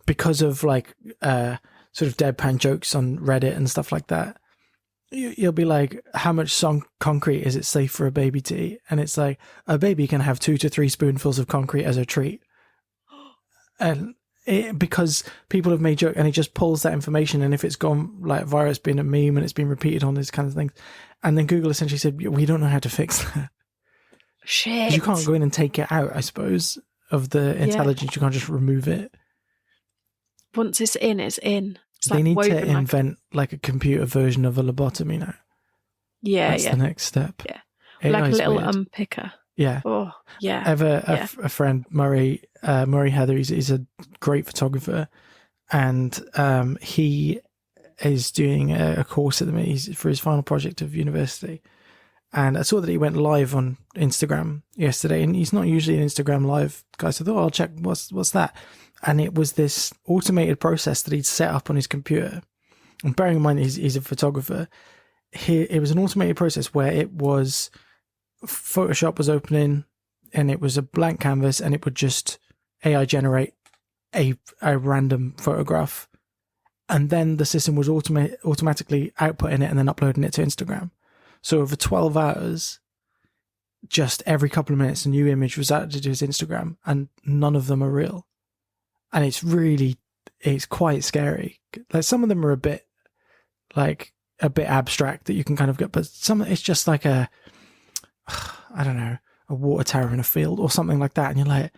because of like sort of deadpan jokes on Reddit and stuff like that, you'll be like, how much concrete is it safe for a baby to eat? And it's like, a baby can have 2 to 3 spoonfuls of concrete as a treat. And because people have made jokes, and it just pulls that information, and if it's gone like viral, it's been a meme and it's been repeated on these kinds of things. And then Google essentially said, we don't know how to fix that.
Shit.
You can't go in and take it out, I suppose, of the intelligence. You can't just remove it.
Once it's in, it's in.
They need to invent like a computer version of a lobotomy now.
Yeah,
that's the next step.
Yeah,
like
a little
weird.
unpicker.
Yeah.
Oh, yeah.
I have a friend, Murray Heather. He's a great photographer, and he is doing a course at the minute for his final project of university. And I saw that he went live on Instagram yesterday, and he's not usually an Instagram live guy. So I thought, I'll check what's that. And it was this automated process that he'd set up on his computer. And bearing in mind he's a photographer, it was an automated process where it was Photoshop was opening, and it was a blank canvas, and it would just AI generate a random photograph, and then the system was automatically outputting it and then uploading it to Instagram. So over 12 hours, just every couple of minutes, a new image was added to his Instagram, and none of them are real. And it's quite scary. Like, some of them are a bit abstract that you can kind of get, but some, it's just like I don't know, a water tower in a field or something like that. And you're like,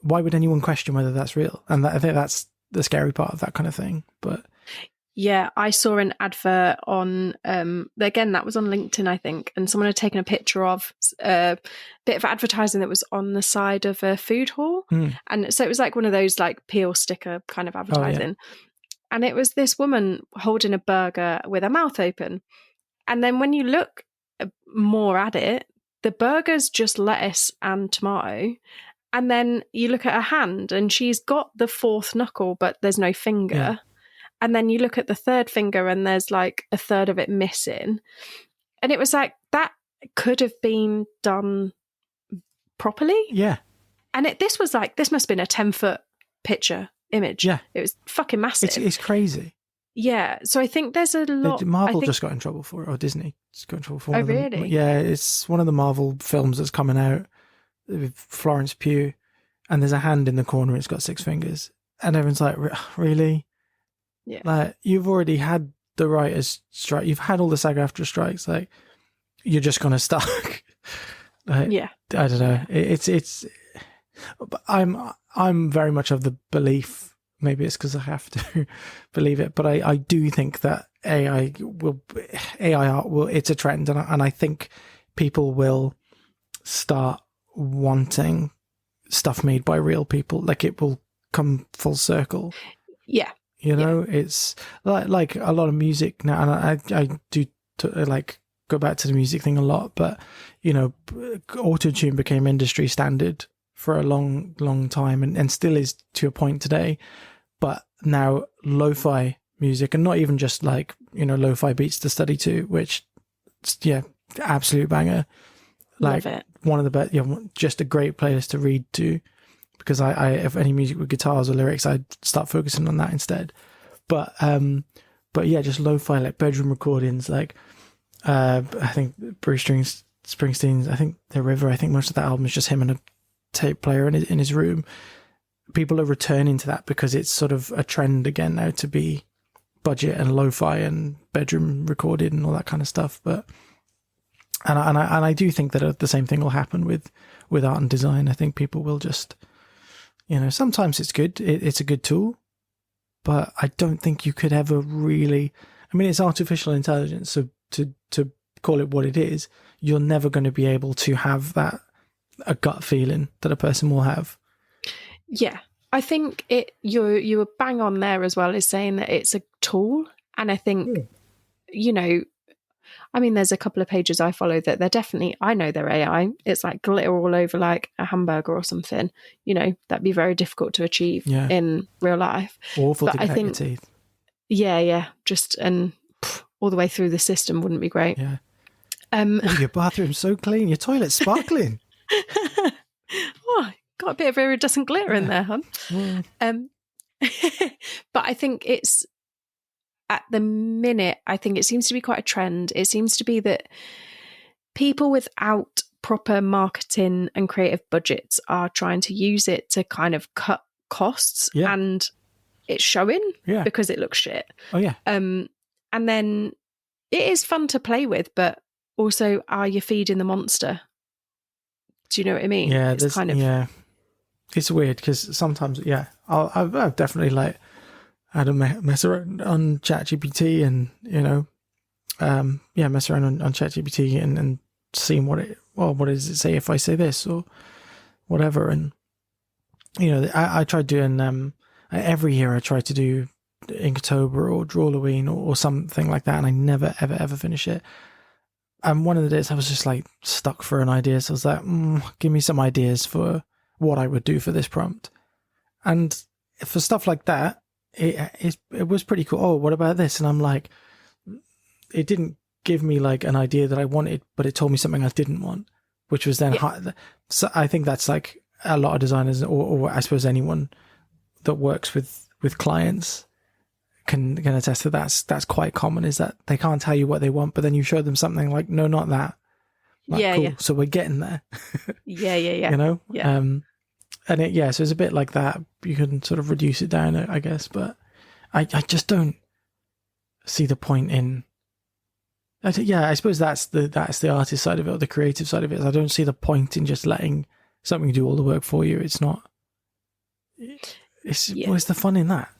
why would anyone question whether that's real? And I think that's the scary part of that kind of thing. But
yeah, I saw an advert on, again, that was on LinkedIn, I think, and someone had taken a picture of a bit of advertising that was on the side of a food hall. And so it was like one of those like peel sticker kind of advertising. And it was this woman holding a burger with her mouth open. And then when you look more at it, the burger's just lettuce and tomato. And then you look at her hand, and she's got the 4th knuckle, but there's no finger. Yeah. And then you look at the 3rd finger, and there's like a 1/3 of it missing. And it was like, that could have been done properly.
Yeah.
And this must have been a 10-foot picture image.
Yeah.
It was fucking massive.
It's crazy.
Yeah. So I think there's a lot.
Marvel just got in trouble for it, or Disney just got in trouble for it.
Oh, really?
Yeah. It's one of the Marvel films that's coming out with Florence Pugh, and there's a hand in the corner. It's got 6 fingers. And everyone's like, really?
Yeah.
Like, you've already had the writer's strike. You've had all the SAG-AFTRA strikes. Like, you're just going to stuck. Like,
yeah.
I don't know. It's. But I'm very much of the belief maybe it's because I have to believe it, but I do think that AI art will, it's a trend, and I think people will start wanting stuff made by real people. Like, it will come full circle.
Yeah.
You know, it's like a lot of music now, and I do like go back to the music thing a lot, but you know, auto-tune became industry standard for a long time, and still is to a point today. But now lo-fi music, and not even just like, you know, lo-fi beats to study to, which, yeah, absolute banger. Like,
love it.
One of the best, you know, just a great playlist to read to, because I if any music with guitars or lyrics, I'd start focusing on that instead. But yeah, just lo-fi, like bedroom recordings, like I think Bruce Springsteen's, I think The River, I think most of that album is just him and a tape player in his room. People are returning to that because it's sort of a trend again now to be budget and lo-fi and bedroom recorded and all that kind of stuff. But and I do think that the same thing will happen with art and design. I think people will just, you know, sometimes it's good, it's a good tool, but I don't think you could ever really, I mean, it's artificial intelligence, so to call it what it is, you're never going to be able to have a gut feeling that a person will have.
Yeah, I think you were bang on there as well, is saying that it's a tool. And I think, you know, I mean, there's a couple of pages I follow that they're definitely, I know they're AI. It's like glitter all over like a hamburger or something. You know, that'd be very difficult to achieve in real life.
Awful
but
to get your teeth.
Yeah. Just, and all the way through the system wouldn't be great.
Yeah. Your bathroom's so clean. Your toilet's sparkling.
Oh, got a bit of iridescent glitter in there, hon.
Yeah.
But I think it's, at the minute, I think it seems to be quite a trend. It seems to be that people without proper marketing and creative budgets are trying to use it to kind of cut costs, and it's showing because it looks shit.
Oh yeah.
And then it is fun to play with, but also, are you feeding the monster? Do you know what I mean?
Yeah,
it's kind of,
it's weird because sometimes, I've definitely like had a mess around on ChatGPT, and you know, mess around on ChatGPT and seeing what does it say if I say this or whatever. And you know, I tried doing every year I try to do Inktober or Drawloween or something like that, and I never ever finish it. And one of the days I was just like stuck for an idea, so I was like, give me some ideas for what I would do for this prompt. And for stuff like that, it was pretty cool. Oh, what about this? And I'm like, it didn't give me like an idea that I wanted, but it told me something I didn't want, which was then so I think that's like a lot of designers, or I suppose anyone that works with clients can attest to that's quite common, is that they can't tell you what they want, but then you show them something like, no, not that. Like, cool. So we're getting there.
Yeah.
You know? Yeah. And so it's a bit like that. You can sort of reduce it down, I guess, but I just don't see the point in. I suppose that's the artist side of it, or the creative side of it. I don't see the point in just letting something do all the work for you. It's not. What's the fun in that?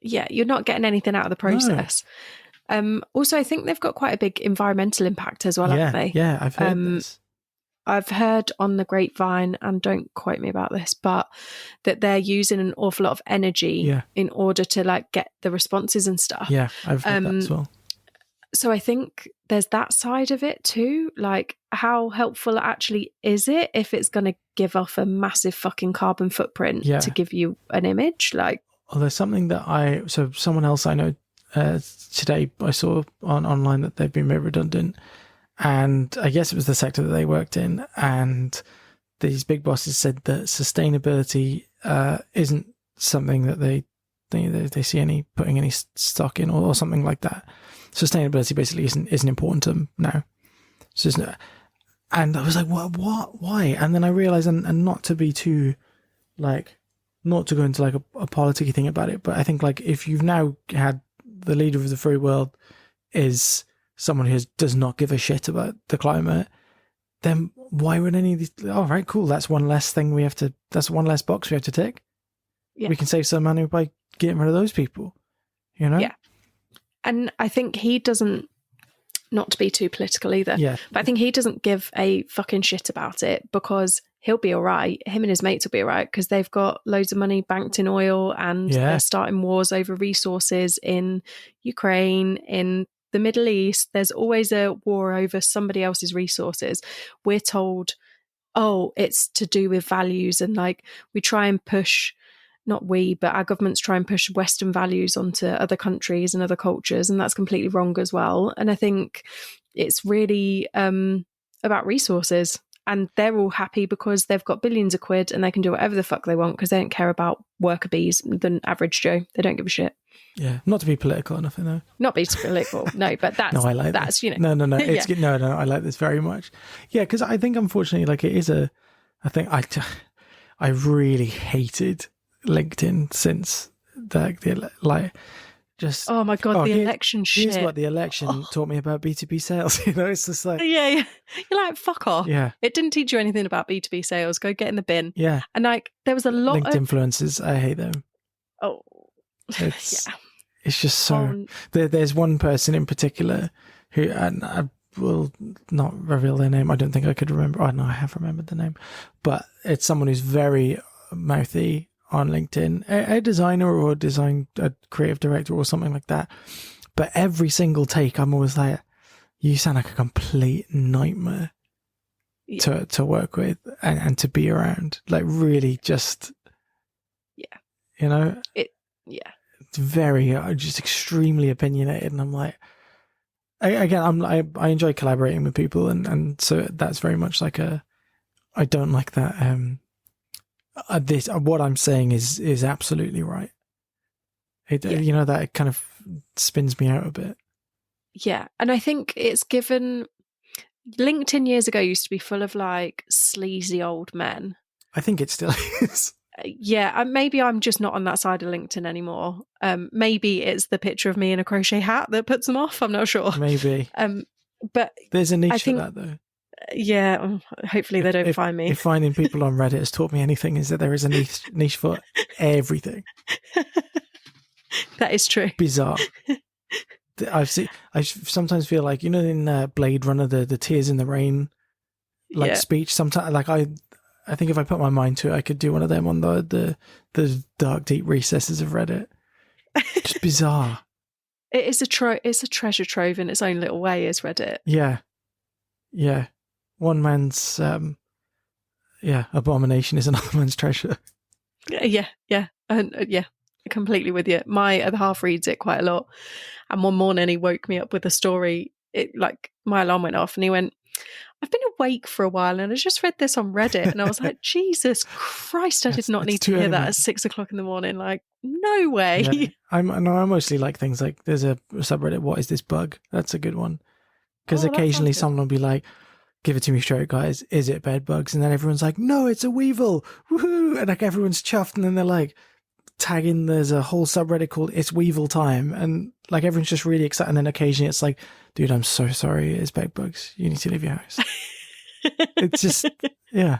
Yeah, you're not getting anything out of the process. No. Also, I think they've got quite a big environmental impact as well, haven't they?
Yeah, I've heard this.
I've heard on the grapevine, and don't quote me about this, but that they're using an awful lot of energy in order to like get the responses and stuff.
Yeah, I've heard that as well.
So I think there's that side of it too. Like, how helpful actually is it if it's going to give off a massive fucking carbon footprint to give you an image? Like,
well, there's something that someone else I know today, I saw online that they've been made redundant. And I guess it was the sector that they worked in. And these big bosses said that sustainability isn't something that they see putting any stock in or something like that. Sustainability basically isn't important to them now. So and I was like, what, why? And then I realized, and not to be too like, not to go into like a politicky thing about it, but I think like if you've now had the leader of the free world is someone who does not give a shit about the climate, then why would any of these? Oh, right, cool. That's one less thing that's one less box we have to tick.
Yeah.
We can save some money by getting rid of those people, you know?
Yeah. And I think he doesn't, not to be too political either,
Yeah.
but I think he doesn't give a fucking shit about it, because he'll be all right. Him and his mates will be all right, because they've got loads of money banked in oil, and they're starting wars over resources in Ukraine, in the Middle East. There's always a war over somebody else's resources. We're told, oh, it's to do with values, and like we try and push, not we, but our governments try and push Western values onto other countries and other cultures, and that's completely wrong as well. And I think it's really about resources, and they're all happy because they've got billions of quid and they can do whatever the fuck they want, because they don't care about worker bees, the average Joe. They don't give a shit.
Yeah, not to be political or nothing, though.
Not be political, no, but that's,
no, I like
that's,
this.
you know.
No, it's good. No, I like this very much. Yeah, because I think, unfortunately, like, it is I think I really hated LinkedIn since just,
oh my God, the election shit.
Here's what the election taught me about B2B sales. You know, it's just like,
yeah. You're like, fuck off.
Yeah.
It didn't teach you anything about B2B sales. Go get in the bin.
Yeah.
And like, there was a lot
LinkedIn influencers. I hate them.
Oh,
it's just so. There's one person in particular who, and I will not reveal their name. I don't think I could remember. Oh no, I have remembered the name, but it's someone who's very mouthy on LinkedIn, a designer or a creative director or something like that. But every single take, I'm always like, you sound like a complete nightmare to work with and to be around. Like, really just, you know, it's very, just extremely opinionated. And I'm like, I enjoy collaborating with people. And so that's very much like I don't like that. What I'm saying is absolutely right. You know, that it kind of spins me out a bit. Yeah.
And I think it's given, LinkedIn years ago used to be full of like sleazy old men.
I think it still is.
Yeah, maybe I'm just not on that side of LinkedIn anymore. Maybe it's the picture of me in a crochet hat that puts them off. I'm not sure.
Maybe.
But
there's a niche for that, though.
Yeah, hopefully they don't find me.
If finding people on Reddit has taught me anything, is that there is a niche for everything.
That is true.
Bizarre. I sometimes feel like, you know, in Blade Runner, the Tears in the Rain speech. Sometimes, like, I think if I put my mind to it, I could do one of them on the dark, deep recesses of Reddit. Just bizarre.
It is it's a treasure trove in its own little way, is Reddit.
Yeah. One man's abomination is another man's treasure.
Yeah. Completely with you. My other half reads it quite a lot, and one morning he woke me up with a story. My alarm went off and he went, I've been awake for a while and I just read this on Reddit, and I was like, Jesus Christ, I did not need to hear that at 6 o'clock in the morning. Like, no way.
Yeah. I mostly like things like, there's a subreddit, what is this bug? That's a good one. Because occasionally someone will be like, give it to me straight, guys. Is it bed bugs? And then everyone's like, no, it's a weevil. Woohoo! And like everyone's chuffed, and then they're like tagging. There's a whole subreddit called It's Weevil Time, and like everyone's just really excited. And then occasionally it's like, dude, I'm so sorry. It's bed bugs. You need to leave your house. It's just, yeah.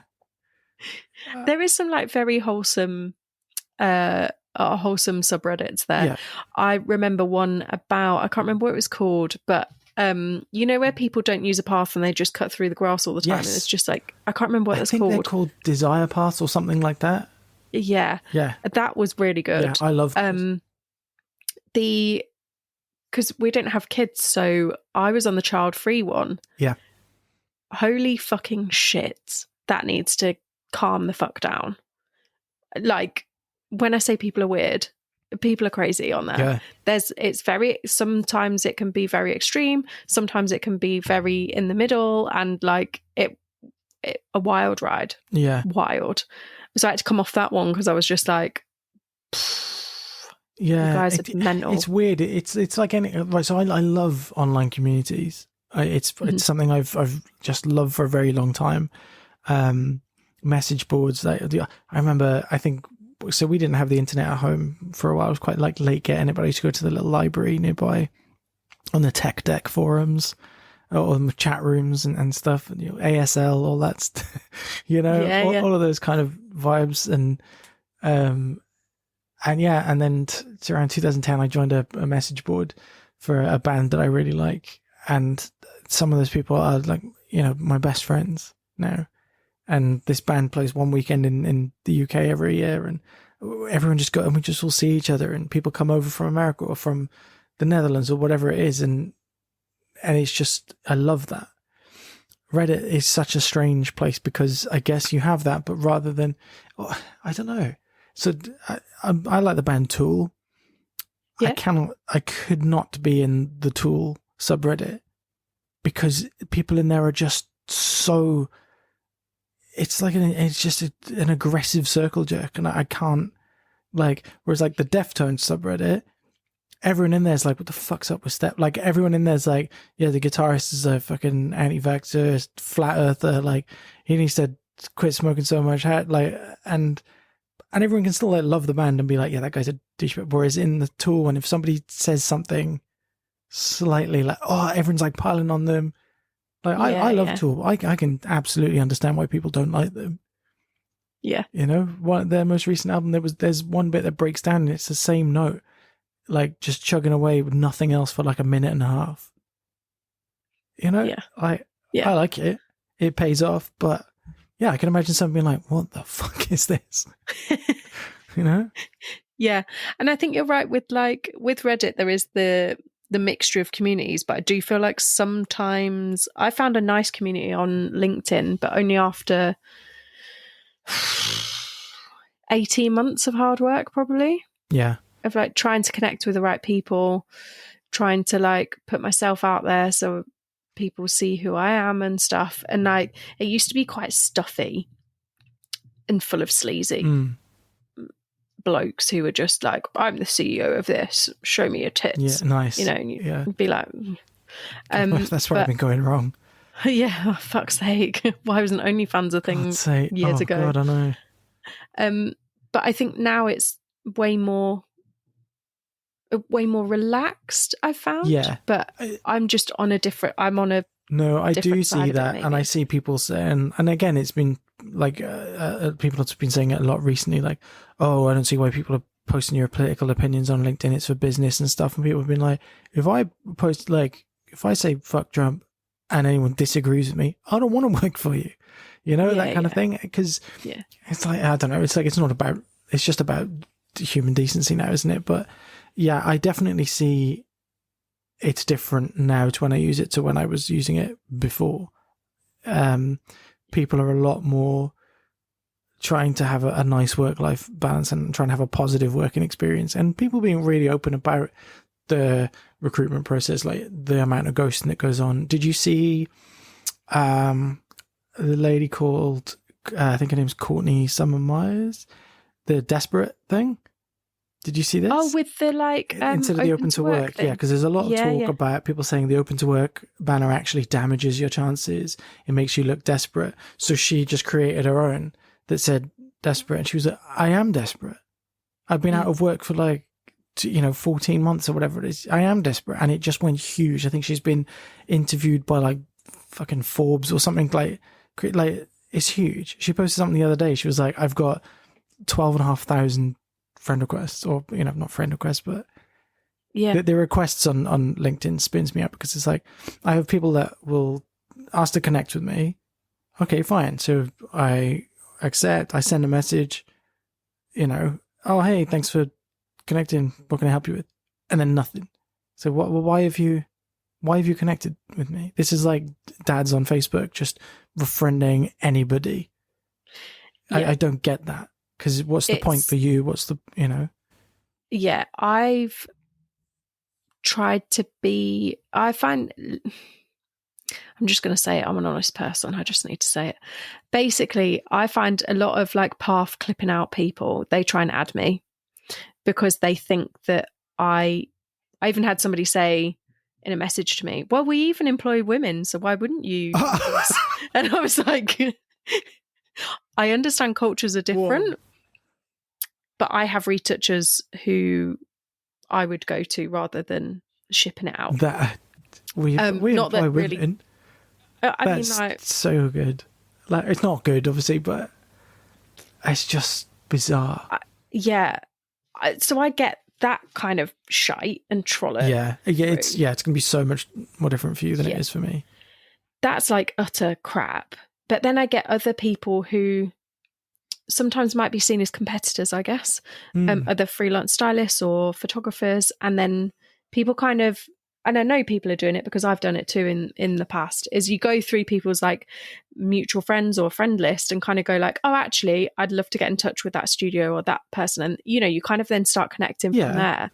There is some like very wholesome subreddits there.
Yeah.
I remember one about, I can't remember what it was called, but you know, where people don't use a path and they just cut through the grass all the time. Yes. And it's just like, I can't remember what that's called.
They're called desire paths or something like that.
Yeah. That was really good.
Yeah, I love
because we don't have kids, so I was on the child-free one.
Yeah.
Holy fucking shit. That needs to calm the fuck down. Like, when I say people are weird, people are crazy on there. Yeah. Sometimes it can be very extreme, sometimes it can be very in the middle, and like a wild ride.
Yeah.
Wild. So I had to come off that one because I was just like,
yeah,
you guys are mental.
It's weird. It's like any, right, so I love online communities. It's something I've just loved for a very long time. Message boards. I remember, I think, so we didn't have the internet at home for a while. I was quite like late getting it, but I used to go to the little library nearby on the tech deck forums or the chat rooms and stuff, and, you know, ASL, all that, all of those kind of vibes. And and then around 2010, I joined a message board for a band that I really like, and some of those people are like, my best friends now. And this band plays one weekend in the UK every year, and everyone just and we just all see each other, and people come over from America or from the Netherlands or whatever it is, and it's just, I love that. Reddit is such a strange place because I guess you have that, but rather than, I don't know. So I like the band Tool.
Yeah.
I could not be in the Tool subreddit because people in there are just so, it's just an aggressive circle jerk, and I can't, whereas the Deftones subreddit, everyone in there's like, what the fuck's up with Step? Like, everyone in there's like, yeah, the guitarist is a fucking anti-vaxxer, flat earther, like, he needs to quit smoking so much, and everyone can still love the band and be like, yeah, that guy's a douchebag. Whereas in the Tool, and if somebody says something slightly everyone's like piling on them. Like, I love Tool. I can absolutely understand why people don't like them.
Yeah.
Their most recent album, there's one bit that breaks down and it's the same note, like just chugging away with nothing else for like a minute and a half. I like it. It pays off, but yeah, I can imagine someone being like, what the fuck is this?
Yeah. And I think you're right with Reddit, there is the mixture of communities, but I do feel like sometimes I found a nice community on LinkedIn, but only after 18 months of hard work, probably.
Yeah.
Of trying to connect with the right people, trying to put myself out there so people see who I am and stuff. And it used to be quite stuffy and full of sleazy blokes who were just like, I'm the CEO of this, show me your tits.
Yeah, nice.
And you'd be like,
that's where I've been going wrong.
Yeah, fuck's sake. Why wasn't OnlyFans a thing years ago?
God, I know.
But I think now it's way more relaxed, I've found.
Yeah.
But I'm just on a different,
No, I do see that, and I see people saying, and again, it's been like people have been saying it a lot recently, like, oh, I don't see why people are posting your political opinions on LinkedIn, it's for business and stuff. And people have been like, if I post, if I say fuck Trump and anyone disagrees with me, I don't want to work for you, that kind of thing. Because it's like, I don't know, it's like, it's just about human decency now, isn't it? But yeah, I definitely see it's different now to when I use it to when I was using it before. People are a lot more trying to have a nice work-life balance and trying to have a positive working experience, and people being really open about the recruitment process, like the amount of ghosting that goes on. Did you see the lady called, I think her name's Courtney Summer Myers, the Desperate thing? Did you see this?
Oh, with the
instead of the open to work,
thing.
yeah, because there's a lot of talk about people saying the open to work banner actually damages your chances. It makes you look desperate. So she just created her own that said desperate, and she was like, I am desperate. I've been out of work for 14 months or whatever it is. I am desperate, and it just went huge. I think she's been interviewed by fucking Forbes or something, like it's huge. She posted something the other day. She was like, I've got 12,500 friend requests, or not friend requests, but the requests on LinkedIn spins me up, because it's like, I have people that will ask to connect with me. Okay, fine. So I accept, I send a message, oh, hey, thanks for connecting, what can I help you with? And then nothing. So why have you connected with me? This is like dads on Facebook just befriending anybody. I don't get that. Because what's the point for you? What's the,
Yeah, I've tried to be, I'm just going to say it, I'm an honest person, I just need to say it. Basically, I find a lot of path clipping out people, they try and add me because they think that I even had somebody say in a message to me, well, we even employ women, so why wouldn't you? And I was like, I understand cultures are different. Whoa. But I have retouchers who I would go to rather than shipping it out.
That we
not that really.
Women. That's so good. It's not good, obviously, but it's just bizarre.
So I get that kind of shite and trollop.
Yeah, it's gonna be so much more different for you than it is for me.
That's like utter crap. But then I get other people who sometimes might be seen as competitors, I guess, other freelance stylists or photographers, and then people kind of, and I know people are doing it because I've done it too in the past, is you go through people's like mutual friends or friend list and kind of go like, oh, actually, I'd love to get in touch with that studio or that person. And, you know, you kind of then start connecting from there.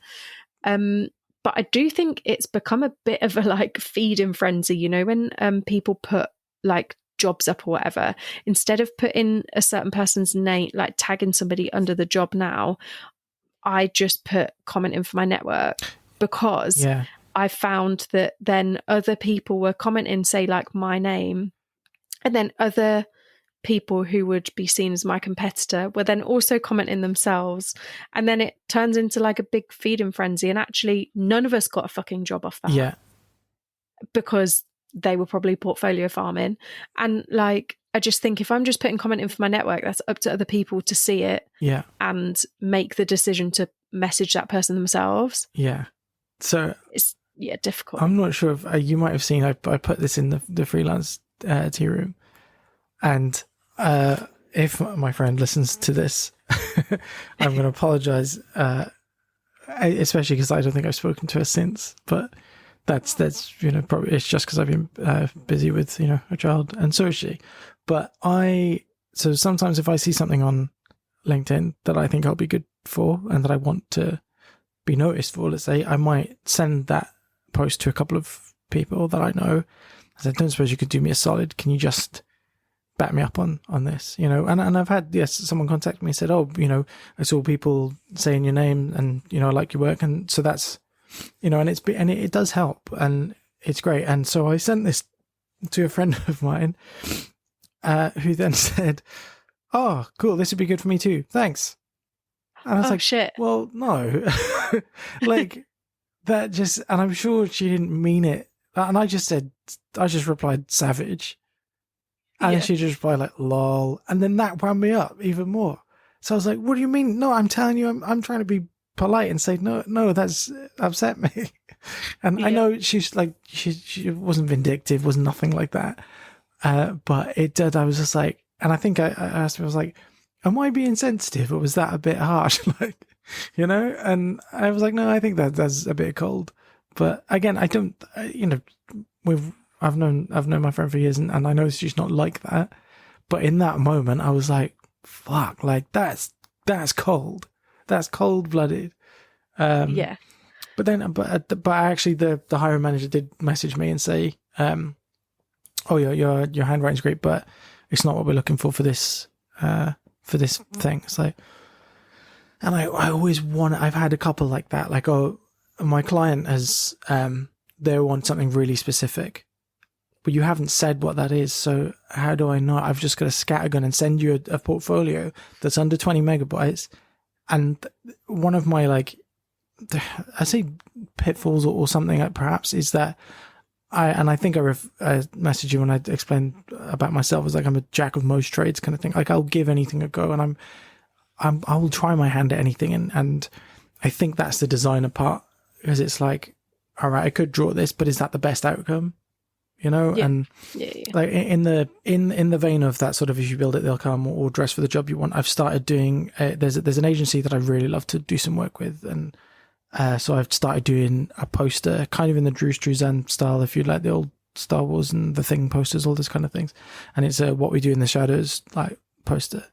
But I do think it's become a bit of a like feeding frenzy, you know, when people put like jobs up or whatever, instead of putting a certain person's name, like tagging somebody under the job now, I just put commenting for my network, because I found that then other people were commenting, say like my name, and then other people who would be seen as my competitor were then also commenting themselves, and then it turns into like a big feeding frenzy, and actually none of us got a fucking job off that because they were probably portfolio farming. And like, I just think if I'm just putting comment in for my network, that's up to other people to see it and make the decision to message that person themselves.
So
it's difficult.
I'm not sure if you might have seen I put this in the freelance tea room, and if my friend listens to this, I'm going to apologize, especially because I don't think I've spoken to her since, but that's you know, probably it's just because I've been busy with, you know, a child, and so is she. But so sometimes if I see something on LinkedIn that I think I'll be good for and that I want to be noticed for, let's say, I might send that post to a couple of people that I know. I said, don't suppose you could do me a solid? Can you just back me up on this, you know? And I've had someone contact me and said, oh, you know, I saw people saying your name and, you know, I like your work, and so that's, you know, and it does help and it's great. And so I sent this to a friend of mine who then said, oh, cool, this would be good for me too, thanks. And I was like,
shit.
Well, no. Like that just, and I'm sure she didn't mean it. And I just replied savage. And then she just replied like lol. And then that wound me up even more. So I was like, what do you mean? No, I'm telling you, I'm trying to be polite and say, no, that's upset me. And I know she's like, she wasn't vindictive, was nothing like that. But it did, I was just like, and I think I asked her, I was like, am I being sensitive, or was that a bit harsh? Like, you know? And I was like, no, I think that's a bit cold. But again, I don't, you know, I've known my friend for years, and I know she's not like that. But in that moment, I was like, fuck, like that's cold. That's cold blooded. But then, but actually, the hiring manager did message me and say, oh, your handwriting's great, but it's not what we're looking for this thing. It's like, and I always I've had a couple like that. Like, oh, my client has, they want something really specific, but you haven't said what that is. So how do I know? I've just got a scattergun and send you a portfolio that's under 20 megabytes. And one of my, like, I say pitfalls or something like perhaps is that I think I messaged you when I explained about myself as like, I'm a jack of most trades kind of thing. Like, I'll give anything a go, and I will try my hand at anything. And I think that's the designer part, because it's like, all right, I could draw this, but is that the best outcome? You know? And like in the vein of that sort of, if you build it, they'll come, or dress for the job you want. I've started doing, there's an agency that I really love to do some work with. And, so I've started doing a poster kind of in the Drew Struzan style, if you like the old Star Wars and the Thing posters, all those kind of things. And it's a What We Do in the Shadows like poster.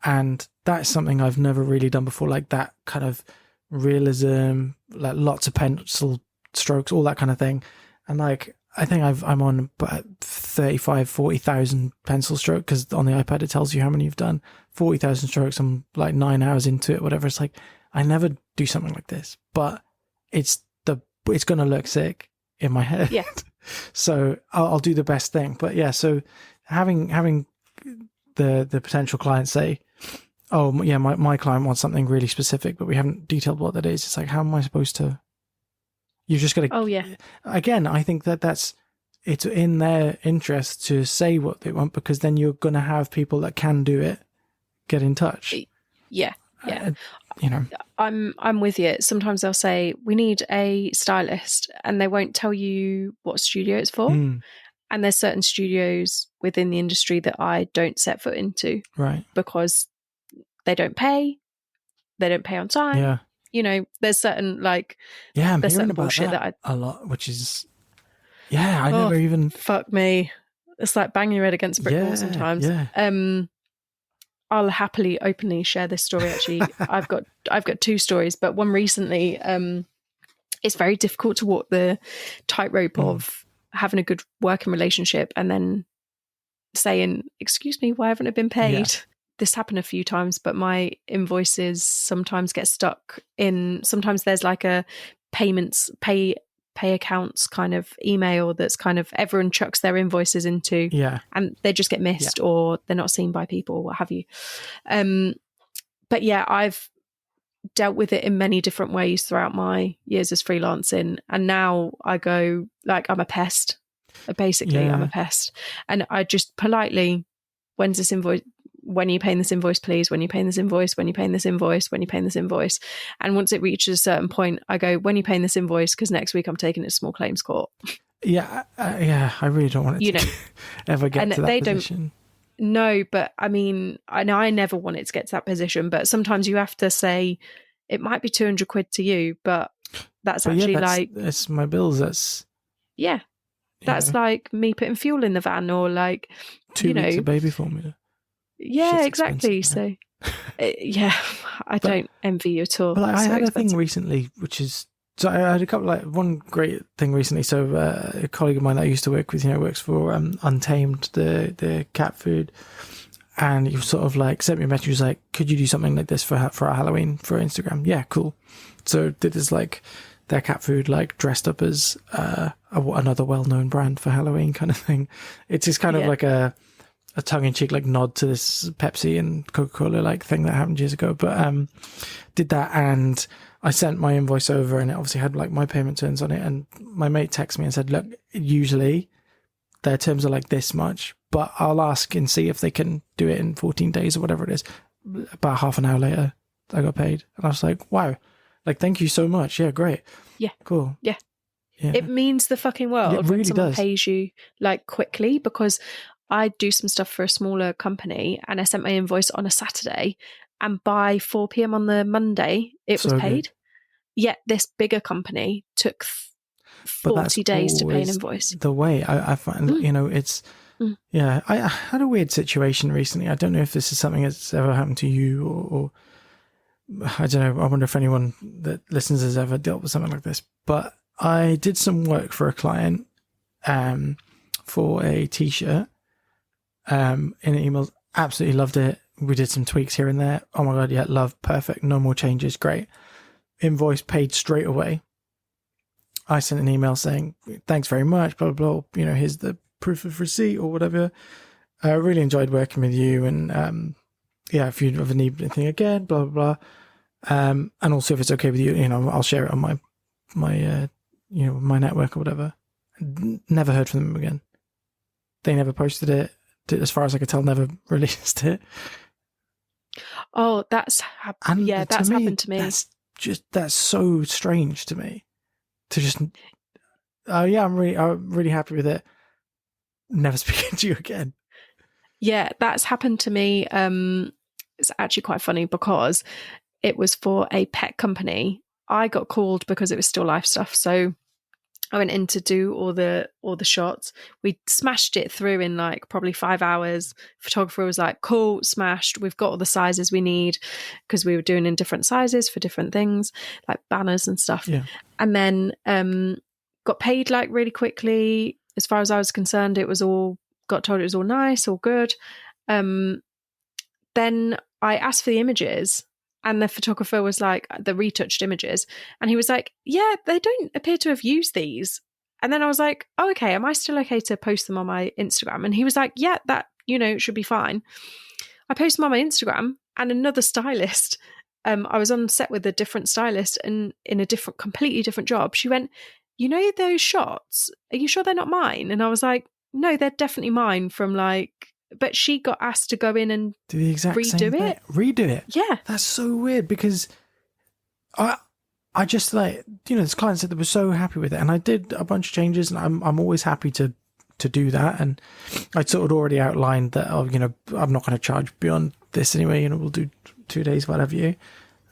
And that's something I've never really done before, like that kind of realism, like lots of pencil strokes, all that kind of thing. And like, I think I'm on about 40,000 pencil strokes, because on the iPad it tells you how many you've done. 40,000 strokes, I'm like 9 hours into it, whatever. It's like, I never do something like this, but it's going to look sick in my head.
Yeah.
So I'll do the best thing. But yeah, so having the potential client say, oh yeah, my client wants something really specific, but we haven't detailed what that is. It's like, how am I supposed to? You've just got to.
Oh yeah. Again,
I think it's in their interest to say what they want, because then you're going to have people that can do it get in touch.
Yeah. Yeah. I'm with you. Sometimes they'll say we need a stylist, and they won't tell you what studio it's for. And there's certain studios within the industry that I don't set foot into,
right?
Because they don't pay on time.
Yeah,
there's certain
I'm
there's
hearing
certain
about
bullshit
that
I
a lot, which is I never even
fuck me. It's like banging your head against a brick wall sometimes.
Yeah.
I'll happily openly share this story. Actually, I've got 2 stories, but one recently. It's very difficult to walk the tightrope of having a good working relationship and then saying, "Excuse me, why haven't I been paid?" Yeah. This happened a few times, but my invoices sometimes get stuck in. Sometimes there's like a pay accounts kind of email that's kind of everyone chucks their invoices into, and they just get missed or they're not seen by people or what have you. But yeah, I've dealt with it in many different ways throughout my years as freelancing, and now I go I'm a pest. Basically, I'm a pest, and I just politely, when's this invoice? When are you paying this invoice, please? When are you paying this invoice? When are you paying this invoice? When are you paying this invoice? And once it reaches a certain point, I go, when are you paying this invoice? Because next week I'm taking it to small claims court.
I really don't want it to ever get to that position.
No, but I mean, I know I never want it to get to that position, but sometimes you have to say, it might be 200 quid to you, but that's
that's my bills. That's
like me putting fuel in the van, or
2 weeks of baby formula.
Yeah, shit's exactly. So, I don't envy you at all.
Well, I had a thing recently, which is, so I had a couple, one great thing recently. So a colleague of mine that I used to work with, works for Untamed, the cat food, and he was sort of sent me a message. He was like, "Could you do something like this for our Halloween for Instagram?" Yeah, cool. So did this their cat food dressed up as another well-known brand for Halloween kind of thing. It's just kind of like a tongue-in-cheek nod to this Pepsi and Coca-Cola thing that happened years ago, but did that, and I sent my invoice over, and it obviously had my payment terms on it, and my mate texted me and said, "Look, usually their terms are this much, but I'll ask and see if they can do it in 14 days or whatever it is." About half an hour later, I got paid, and I was like, "Wow, thank you so much. Yeah, great.
Yeah,
cool.
Yeah. It means the fucking world
really
when someone
does.
pays you quickly, because I do some stuff for a smaller company, and I sent my invoice on a Saturday, and by 4 p.m. on the Monday, it was paid. Good. Yet this bigger company took 40 days to pay an invoice.
The way I find, it's, I had a weird situation recently. I don't know if this is something that's ever happened to you or I don't know. I wonder if anyone that listens has ever dealt with something like this, but I did some work for a client, for a t-shirt, in emails. Absolutely loved it. We did some tweaks here and there. Oh my God. Yeah. Love. Perfect. No more changes. Great. Invoice paid straight away. I sent an email saying, "Thanks very much, blah, blah, blah. Here's the proof of receipt," or whatever. I really enjoyed working with you. And, if you ever need anything again, blah, blah, blah. And also if it's okay with you, I'll share it on my my network or whatever. Never heard from them again. They never posted it. As far as I could tell, never released it.
Oh, that's happened to me.
That's so strange to me. To just, I'm really happy with it. Never speaking to you again.
Yeah, that's happened to me. It's actually quite funny because it was for a pet company. I got called because it was still life stuff, so I went in to do all the shots. We smashed it through in probably 5 hours. Photographer was like, "Cool, smashed. We've got all the sizes we need," because we were doing in different sizes for different things, like banners and stuff. Yeah. And then got paid really quickly. As far as I was concerned, got told it was all nice, all good. Then I asked for the images, and the photographer was the retouched images, and he was like, "Yeah, they don't appear to have used these." And then I was like, "Oh, okay, am I still okay to post them on my Instagram?" And he was like, "Yeah, that, it should be fine." I posted them on my Instagram, and another stylist, I was on set with a different stylist and in a completely different job. She went, "Those shots, are you sure they're not mine?" And I was like, "No, they're definitely mine from but she got asked to go in and
do the exact
redo
same thing.
it.
Redo it.
Yeah.
That's so weird because I just like, this client said they were so happy with it, and I did a bunch of changes, and I'm always happy to do that. And I'd sort of already outlined that, I'm not going to charge beyond this anyway. We'll do 2 days, whatever you.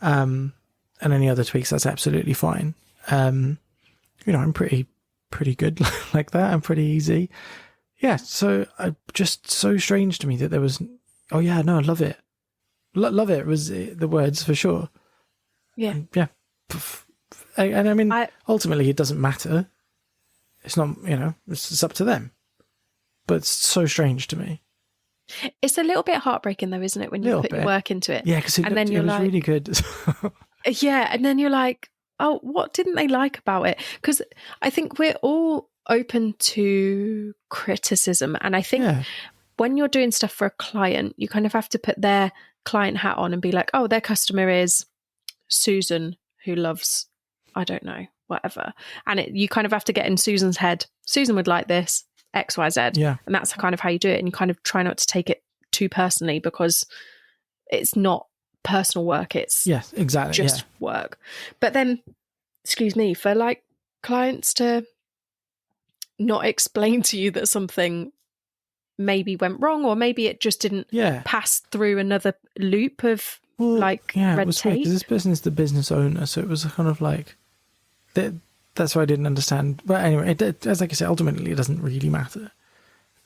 And any other tweaks, that's absolutely fine. I'm pretty good like that. I'm pretty easy. Yeah. So just so strange to me that there was. Oh yeah, no, I love it. Love it was the words for sure.
Yeah.
Yeah. And I mean, ultimately, it doesn't matter. It's not, it's up to them. But it's so strange to me.
It's a little bit heartbreaking, though, isn't it, when you put your work into it?
Yeah, because it was really good.
Yeah, and then you're like, oh, what didn't they like about it? Because I think we're all open to criticism. And I think when you're doing stuff for a client, you kind of have to put their client hat on and be like, oh, their customer is Susan, who loves, I don't know, whatever. And you kind of have to get in Susan's head. Susan would like this, X, Y, Z.
Yeah.
And that's kind of how you do it. And you kind of try not to take it too personally, because it's not personal work. It's
exactly
just work. But then, excuse me, for like clients to not explain to you that something maybe went wrong, or maybe it just didn't pass through another loop of red
it was
tape.
Weird, 'cause this person is the business owner, so it was kind of like that's why I didn't understand. But anyway, as like I said, ultimately it doesn't really matter.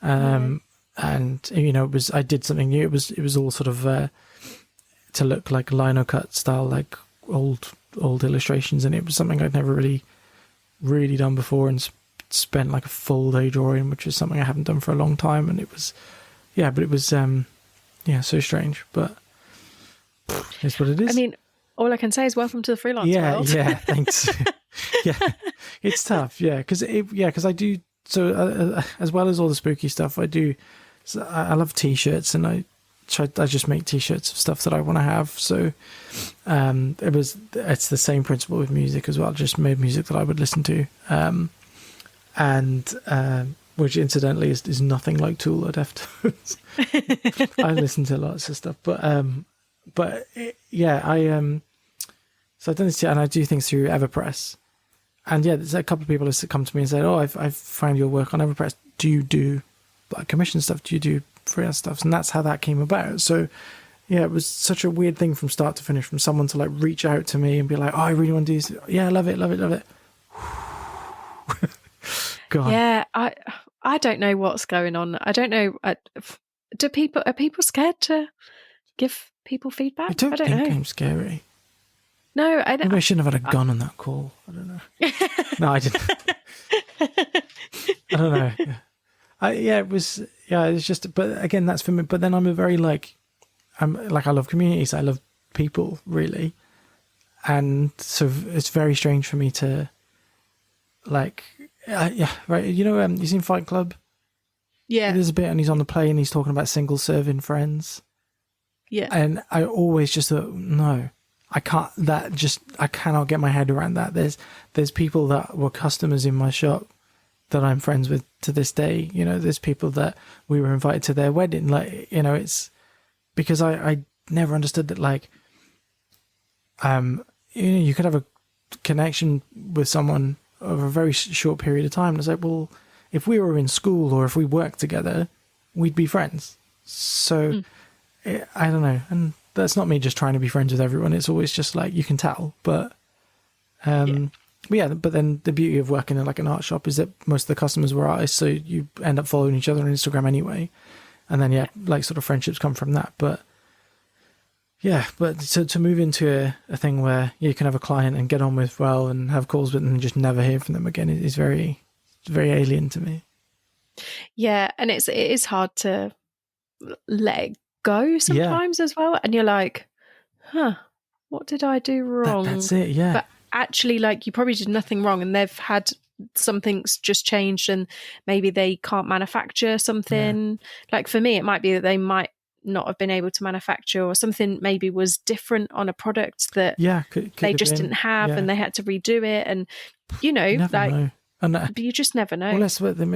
And it was, I did something new. It was all sort of to look like lino cut style, like old illustrations, and it was something I'd never really done before, and spent like a full day drawing, which is something I haven't done for a long time. And it was so strange, but it's what it is.
I mean, all I can say is welcome to the freelance world.
Yeah, thanks. Yeah, it's tough. Yeah, because I do. So as well as all the spooky stuff, I do. So I love t-shirts, and I just make t-shirts of stuff that I want to have. So it's the same principle with music as well. Just made music that I would listen to, and which incidentally is nothing like Tool or Deftones. I listen to lots of stuff, but so I've done this, and I do things through Everpress. And there's a couple of people who come to me and said, oh, I've found your work on Everpress. Do you do like commission stuff? Do you do freelance stuff? And that's how that came about. So it was such a weird thing from start to finish, from someone to like reach out to me and be like, oh, I really want to do this. Yeah, I love it. God.
Yeah, I don't know what's going on. I don't know. Are people scared to give people feedback?
I don't think know. I'm scary.
No, I don't.
Maybe I shouldn't have had a gun on that call. I don't know. No, I didn't. I don't know. It was. Yeah, it's just. But again, that's for me. But then I'm a very I love communities. I love people, really, and so it's very strange for me to right. You seen Fight Club?
Yeah.
There's a bit, and he's on the plane, and he's talking about single serving friends.
Yeah.
And I always just thought, no. I cannot get my head around that. There's people that were customers in my shop that I'm friends with to this day. There's people that we were invited to their wedding. It's because I never understood that. You could have a connection with someone over a very short period of time. And it's like, well, if we were in school or if we worked together, we'd be friends. So I don't know. And that's not me just trying to be friends with everyone. It's always just like, you can tell. But but then the beauty of working in like an art shop is that most of the customers were artists, so you end up following each other on Instagram anyway. And then sort of friendships come from that. But to move into a thing where you can have a client and get on with well and have calls with them and just never hear from them again is very, very alien to me. Yeah,
and it is hard to let it go sometimes as well, and you're like, what did I do wrong?
That's it. Yeah,
but actually, you probably did nothing wrong, and they've had something's just changed, and maybe they can't manufacture something. For me, it might be that they might not have been able to manufacture, or something maybe was different on a product that
could
they just didn't have, and they had to redo it, and
know.
But you just never know.
Well, that's what they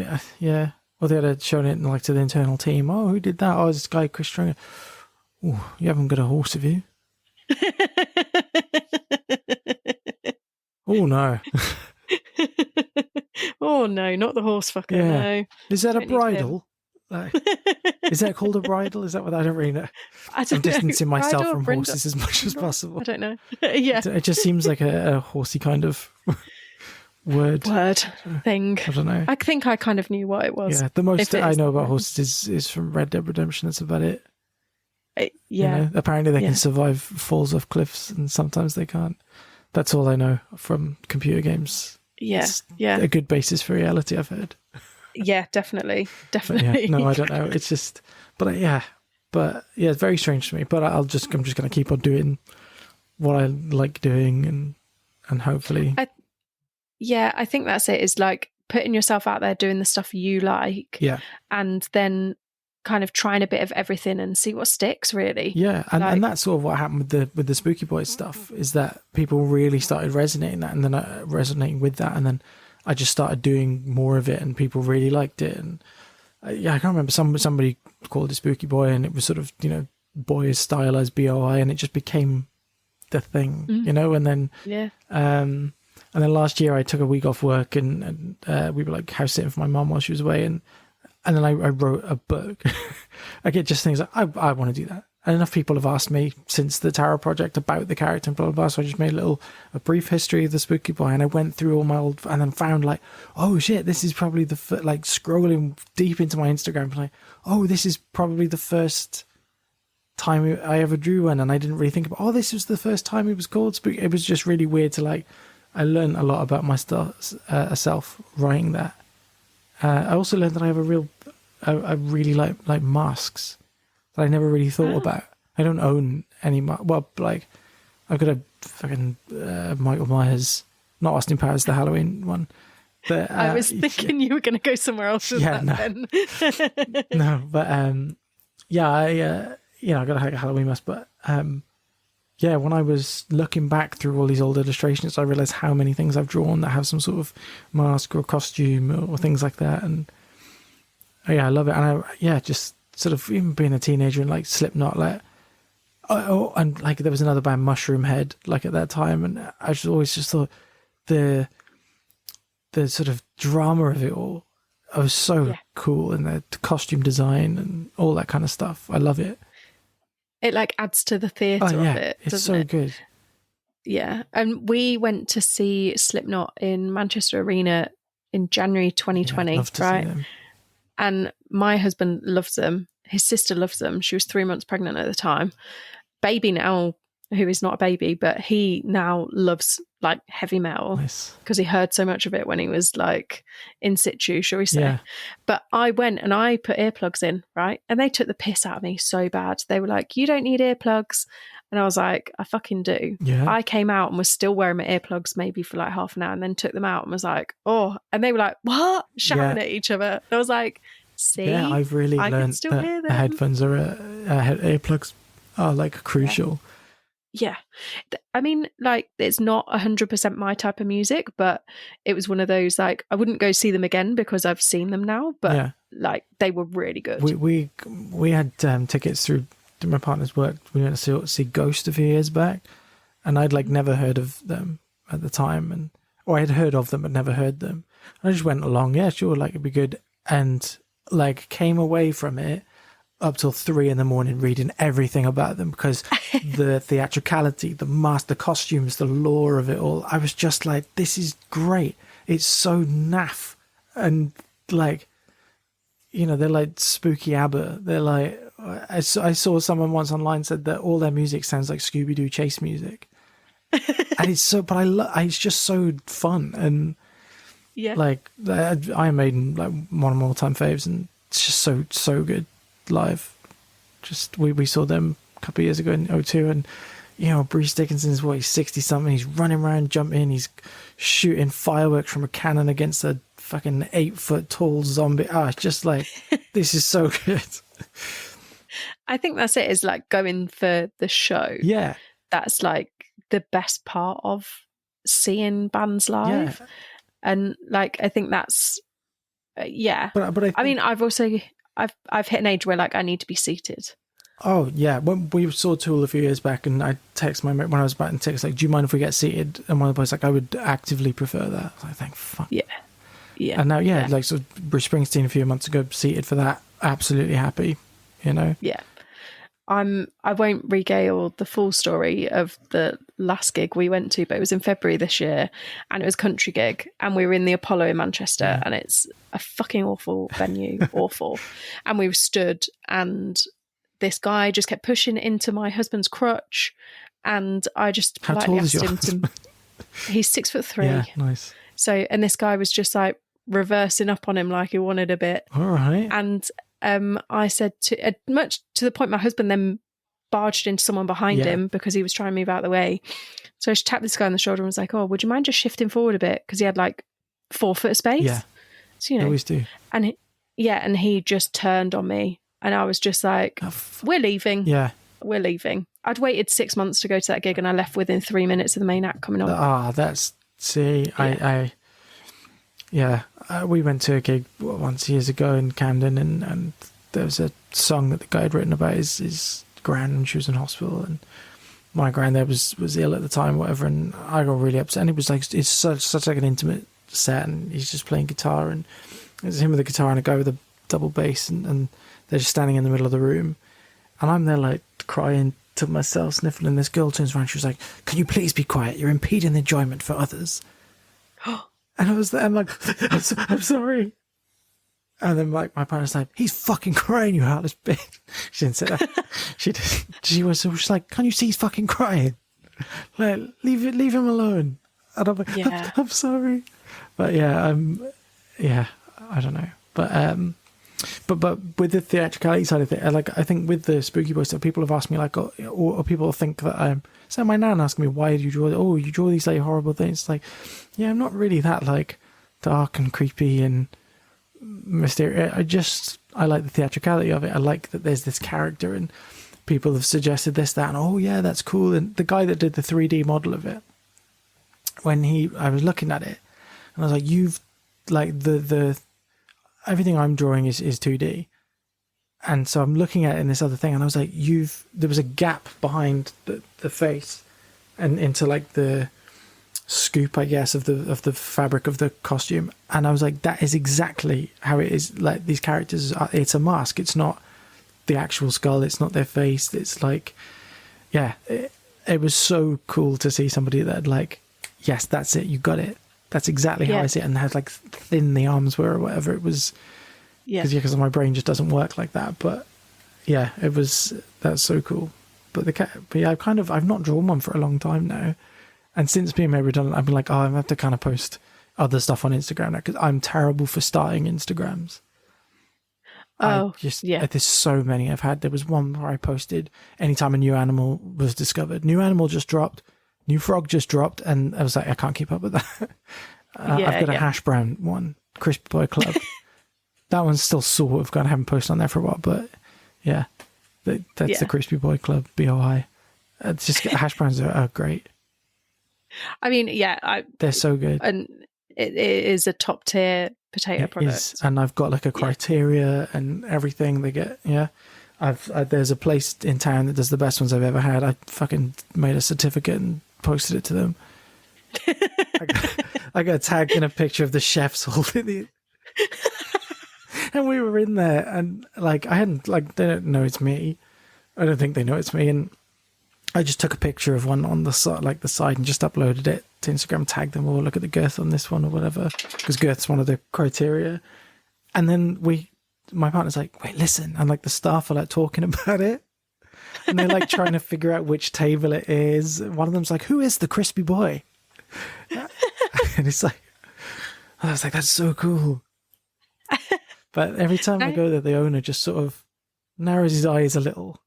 Well, they had shown it to the internal team. Oh, who did that? Oh, this guy, Chris Stringer. Oh, you haven't got a horse, have you? Oh no.
Oh no, not the horse fucker.
Yeah.
No.
Is that a
Don't need him.
bridle? Like, is that called a bridle? Is that what I don't really know?
I don't
I'm distancing
know.
myself
Bridle,
from
brindle.
horses as much as possible.
I don't know. Yeah.
It just seems like a horsey kind of word
thing.
I don't know.
I think I kind of knew what it was.
Yeah, the most I know about
word.
horses is from Red Dead Redemption. That's about it.
Yeah.
You know, apparently they can survive falls off cliffs and sometimes they can't. That's all I know from computer games.
Yeah.
It's a good basis for reality, I've heard.
Yeah, definitely.
No, I don't know. It's just, but it's very strange to me. But I'm just going to keep on doing what I like doing, and hopefully.
I think that's it. Is like putting yourself out there, doing the stuff you like, and then kind of trying a bit of everything and see what sticks. Really,
and that's sort of what happened with the Spooky Boys stuff. Is that people really started resonating with that, and then I just started doing more of it, and people really liked it. And I can't remember, somebody called it Spooky Boy, and it was sort of, you know, boy is stylized BOI, and it just became the thing, you know. And then and then last year I took a week off work, and we were like house sitting for my mum while she was away, and then I wrote a book. I get just things like I want to do that. And enough people have asked me since the Tarot Project about the character and blah, blah, blah. So I just made a brief history of the Spooky Boy, and I went through all my old, and then found like, oh shit, this is probably like scrolling deep into my Instagram, like, oh, this is probably the first time I ever drew one. And I didn't really think about, this was the first time it was called Spooky. It was just really weird to like, I learned a lot about myself writing that. I also learned that I really like masks that I never really thought about. I don't own any like I've got a fucking Michael Myers, not Austin Powers, the Halloween one. But
I was thinking you were going to go somewhere else with that then.
No, but I got a Halloween mask, but when I was looking back through all these old illustrations, I realized how many things I've drawn that have some sort of mask or costume or things like that. And I love it. And just sort of even being a teenager and like Slipknot, like, and like there was another band, Mushroom Head, like at that time. And I just always just thought the sort of drama of it all, I was so cool, and the costume design and all that kind of stuff. I love it.
It like adds to the theatre of it.
It's so good.
Yeah. And we went to see Slipknot in Manchester Arena in January 2020, right? And my husband loves them. His sister loves them. She was 3 months pregnant at the time. Baby now, who is not a baby, but he now loves like heavy metal because he heard so much of it when he was like in situ, shall we say. Yeah. But I went and I put earplugs in, right? And they took the piss out of me so bad. They were like, you don't need earplugs. And I was like, I fucking do. Yeah. I came out and was still wearing my earplugs maybe for like half an hour, and then took them out and was like, oh. And they were like, what? Shouting at each other. And I was like, see? Yeah,
I've really learned that headphones earplugs are like crucial.
Yeah. I mean, like, it's not 100% my type of music, but it was one of those, like, I wouldn't go see them again because I've seen them now, but like, they were really good.
We had tickets through my partner's work. We went to see Ghost a few years back, and I'd like never heard of them at the time, or I had heard of them but never heard them. I just went along, sure, like it'd be good, and like came away from it up till 3 a.m. reading everything about them, because the theatricality, the mask, the costumes, the lore of it all, I was just like, this is great. It's so naff. And like, you know, they're like spooky ABBA. They're like, I saw someone once online said that all their music sounds like Scooby-Doo chase music. And it's so, but it's just so fun. And like Iron Maiden, like one of my all-time faves, and it's just so good live. Just we saw them a couple of years ago in 2002, and you know, Bruce Dickinson's he's 60 something, he's running around, jumping, he's shooting fireworks from a cannon against a fucking 8-foot tall zombie. It's just like, this is so good.
I think that's it, is like going for the show. Yeah, that's like the best part of seeing bands live. And like, I think that's but I mean, I've hit an age where like I need to be seated.
Oh yeah, when we saw Tool a few years back, and I text my mate when I was back in text like, "Do you mind if we get seated?" And one of the boys like, "I would actively prefer that." I was like, "Thank fuck."
Yeah. Yeah.
And now, like so Bruce Springsteen a few months ago, seated for that. Absolutely happy, you know.
Yeah. I won't regale the full story of the last gig we went to, but it was in February this year, and it was a country gig, and we were in the Apollo in Manchester, and it's a fucking awful venue, awful. And we were stood, and this guy just kept pushing into my husband's crutch, and I just politely asked him to. He's 6'3".
Yeah, nice.
So, and this guy was just like reversing up on him like he wanted a bit.
All right.
And I said much to the point my husband then barged into someone behind him because he was trying to move out of the way. So I just tapped this guy on the shoulder and was like, "Oh, would you mind just shifting forward a bit?" Because he had like 4 foot of space.
Yeah.
So, you know.
Always do.
And he just turned on me, and I was just like, "We're leaving.
Yeah.
We're leaving." I'd waited 6 months to go to that gig, and I left within 3 minutes of the main act coming on.
We went to a gig once years ago in Camden, and there was a song that the guy had written about his gran when she was in hospital, and my gran there was ill at the time, whatever, and I got really upset. And it was like it's such like an intimate set, and he's just playing guitar, and it's him with a guitar and a guy with a double bass, and they're just standing in the middle of the room, and I'm there like crying to myself, sniffling. This girl turns around, she was like, "Can you please be quiet? You're impeding the enjoyment for others." And I was there, I'm like, I'm sorry. And then like my partner's like, "He's fucking crying, you heartless bitch." She didn't say that. She did. She's like, "Can you see he's fucking crying? Like, leave him alone." And I'm like, I'm sorry. But I don't know. But with the theatricality side of it, I think with the spooky boy stuff, people have asked me like, or people think that so my nan asked me, "Why do you draw? Oh, you draw these like horrible things." It's like, yeah, I'm not really that like dark and creepy and mysterious. I like the theatricality of it. I like that there's this character, and people have suggested this, that, and oh yeah, that's cool. And the guy that did the 3D model of it, I was looking at it, and I was like, "You've like the everything I'm drawing is 2D." And so I'm looking at it in this other thing, and I was like, there was a gap behind the face and into like the scoop, I guess, of the fabric of the costume. And I was like, that is exactly how it is. Like, these characters it's a mask. It's not the actual skull. It's not their face. It's like, it was so cool to see somebody that like, yes, that's it. You got it. That's exactly how I see it. And how like thin the arms were or whatever. It was, because my brain just doesn't work like that. But yeah, that's so cool. But I've not drawn one for a long time now. And since being made redundant, I've been like, I have to kind of post other stuff on Instagram now, because I'm terrible for starting Instagrams. There's so many I've had. There was one where I posted anytime a new animal was discovered. New animal just dropped. New frog just dropped. And I was like, I can't keep up with that. I've got a hash brown one, Crispy Boy Club. That one's still sort of gone. I haven't posted on there for a while, but yeah, that's the Crispy Boy Club, BOI. It's just hash browns are great.
I mean,
they're so good,
and it is a top tier potato product.
And I've got like a criteria and everything they get. Yeah, there's a place in town that does the best ones I've ever had. I fucking made a certificate and posted it to them. I got tagged in a picture of the chefs holding it. And we were in there, and like I hadn't like they don't know it's me. I don't think they know it's me, and I just took a picture of one on the side, like the side, and just uploaded it to Instagram. Tagged them all. Look at the girth on this one or whatever, because girth's one of the criteria. And then my partner's like, "Wait, listen!" And like the staff are like talking about it, and they're like trying to figure out which table it is. One of them's like, "Who is the crispy boy?" And it's like, I was like, "That's so cool." But every time I go there, the owner just sort of narrows his eyes a little.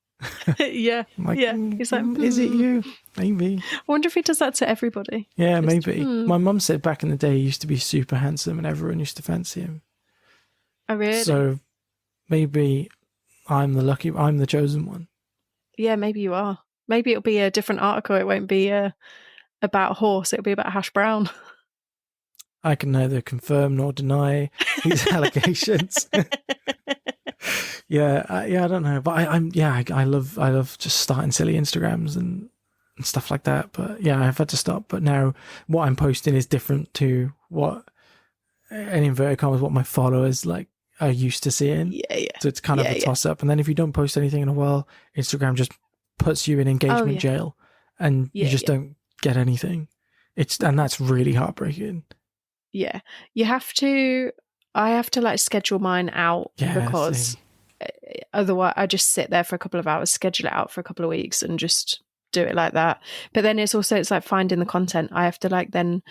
Yeah.
Like,
He's like,
is it you? Maybe.
I wonder if he does that to everybody.
Yeah, maybe. My mum said back in the day he used to be super handsome and everyone used to fancy him.
Oh, really?
So maybe I'm the chosen one.
Yeah, maybe you are. Maybe it'll be a different article. It won't be about a horse. It'll be about hash brown.
I can neither confirm nor deny these allegations. I don't know, but I love just starting silly Instagrams and stuff like that. But yeah, I've had to stop. But now what I'm posting is different to what, in inverted commas, what my followers like are used to seeing.
Yeah.
So it's kind of a toss up. And then if you don't post anything in a while, Instagram just puts you in engagement jail, and you just don't get anything. And that's really heartbreaking.
Yeah, I have to like schedule mine out, because otherwise I just sit there for a couple of hours, schedule it out for a couple of weeks, and just do it like that. But then it's like finding the content. I have to like then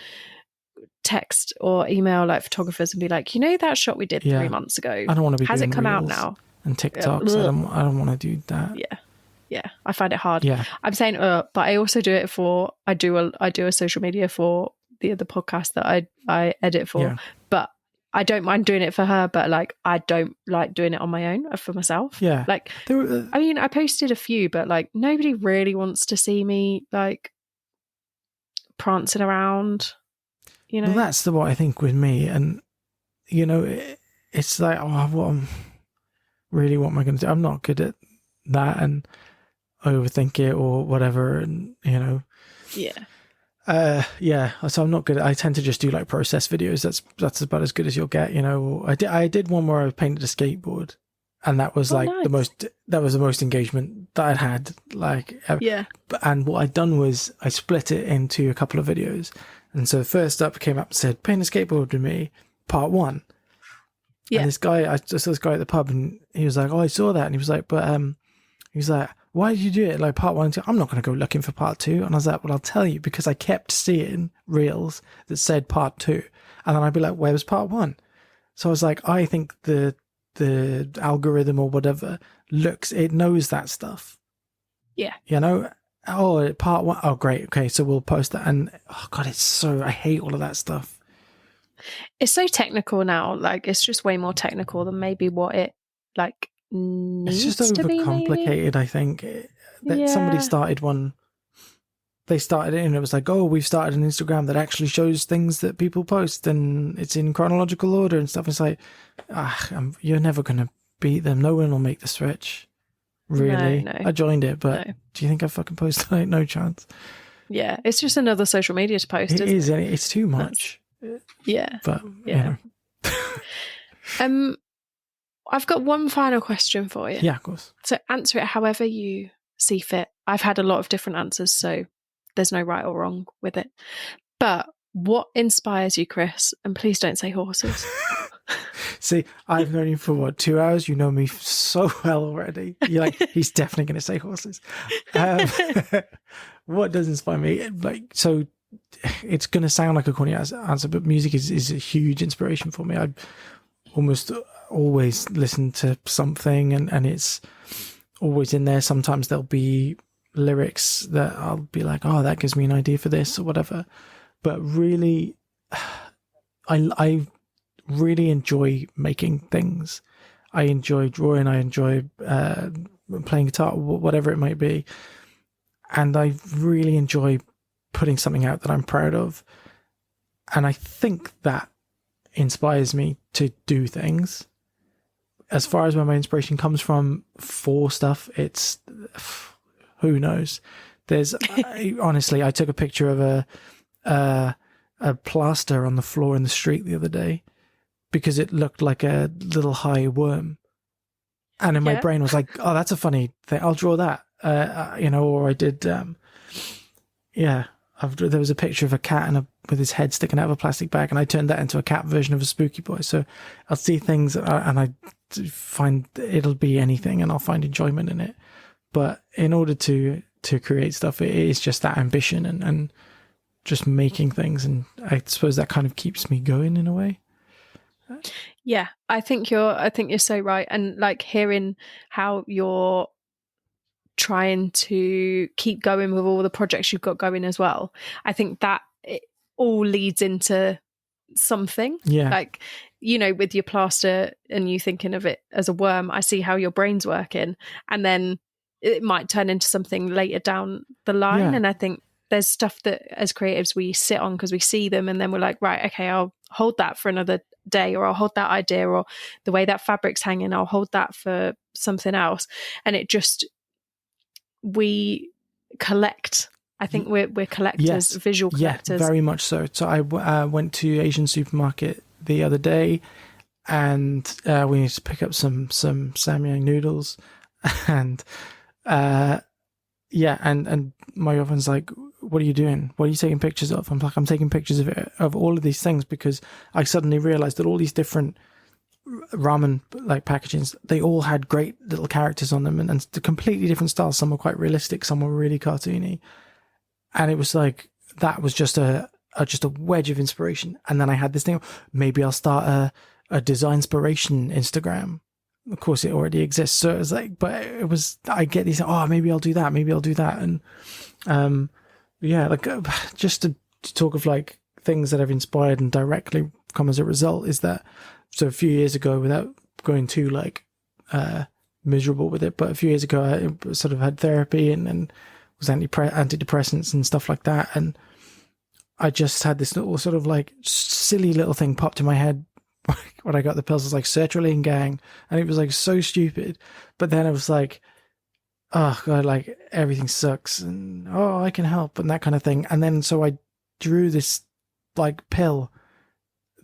text or email like photographers and be like, that shot we did 3 months ago,
I don't want to be
has
doing
it come out
Reels
now
and TikToks? I don't want to do that.
Yeah, I find it hard.
Yeah,
I'm saying but I also do it for, I do a social media for the other podcast that I edit for, but I don't mind doing it for her, but like I don't like doing it on my own for myself.
Yeah,
like I mean, I posted a few, but like nobody really wants to see me like prancing around,
Well, that's what I think with me, and it's like, what am I going to do? I'm not good at that, and overthink it or whatever, and so I'm not good. I tend to just do like process videos. That's about as good as you'll get. I did one where I painted a skateboard, and that was nice. That was the most engagement that I'd had. Like, and what I'd done was I split it into a couple of videos, and so first up came up and said, "Paint a skateboard with me, part 1." Yeah. And I just saw this guy at the pub, and he was like, "Oh, I saw that," and he was like, "Why did you do it? Like part 1, 2? I'm not going to go looking for part 2." And I was like, "Well, I'll tell you, because I kept seeing reels that said part 2. And then I'd be like, where was part 1? So I was like, I think the algorithm or whatever it knows that stuff.
Yeah.
Oh, part 1. Oh, great. Okay. So we'll post that. And oh God, I hate all of that stuff.
It's so technical now. Like, it's just way more technical than maybe what it like needs
it's just
to be,
overcomplicated. I think that somebody started one. They started it and it was like, "Oh, we've started an Instagram that actually shows things that people post, and it's in chronological order and stuff." It's like, you're never going to beat them. No one will make the switch. Really? No. I joined it, but do you think I fucking post? Like, no chance.
Yeah, it's just another social media to post.
It is. It's too much. But
I've got one final question for you.
Yeah, of course.
So answer it however you see fit. I've had a lot of different answers, so there's no right or wrong with it. But what inspires you, Chris? And please don't say horses.
See, I've known you for 2 hours? You know me so well already. You're like, he's definitely going to say horses. What does inspire me? Like, so it's going to sound like a corny answer, but music is a huge inspiration for me. I almost always listen to something, and it's always in there. Sometimes there'll be lyrics that I'll be like, oh, that gives me an idea for this or whatever. But really, I really enjoy making things. I enjoy drawing. I enjoy playing guitar, whatever it might be. And I really enjoy putting something out that I'm proud of. And I think that inspires me to do things. As far as where my inspiration comes from for stuff, it's who knows. Honestly, I took a picture of a plaster on the floor in the street the other day because it looked like a little high worm, and in my brain was like, "Oh, that's a funny thing. I'll draw that." Or I did. There was a picture of a cat with his head sticking out of a plastic bag, and I turned that into a cat version of a spooky boy. So I'll see things, and I find it'll be anything, and I'll find enjoyment in it. But in order to create stuff, it is just that ambition and just making things, and I suppose that kind of keeps me going in a way.
Yeah, I think you're so right, and like hearing how you're trying to keep going with all the projects you've got going as well. I think that it all leads into something. Yeah. Like, with your plaster and you thinking of it as a worm, I see how your brain's working, and then it might turn into something later down the line. Yeah. And I think there's stuff that as creatives we sit on because we see them, and then we're like, right, okay, I'll hold that for another day, or I'll hold that idea, or the way that fabric's hanging, I'll hold that for something else. And it just, we collect. I think we're collectors,
yes.
visual collectors.
Yeah, very much so. So I went to Asian supermarket the other day, and we need to pick up some samyang noodles, and and my girlfriend's like, "What are you doing? What are you taking pictures of?" I'm like, "I'm taking pictures of all of these things because I suddenly realized that all these different ramen like packagings, they all had great little characters on them, and completely different styles. Some were quite realistic, some were really cartoony." And it was like, that was just a wedge of inspiration. And then I had this thing, maybe I'll start a design inspiration Instagram. Of course, it already exists. So it was like, but it was, I get these, maybe I'll do that. Maybe I'll do that. And just to talk of like things that have inspired and directly come as a result is that, so a few years ago, without going too like miserable with it, but a few years ago, I sort of had therapy and was antidepressants and stuff like that, and I just had this little sort of like silly little thing popped in my head when I got the pills. It was like sertraline gang, and it was like so stupid, but then I was like, oh god, like everything sucks, and I can help, and that kind of thing. And then so I drew this like pill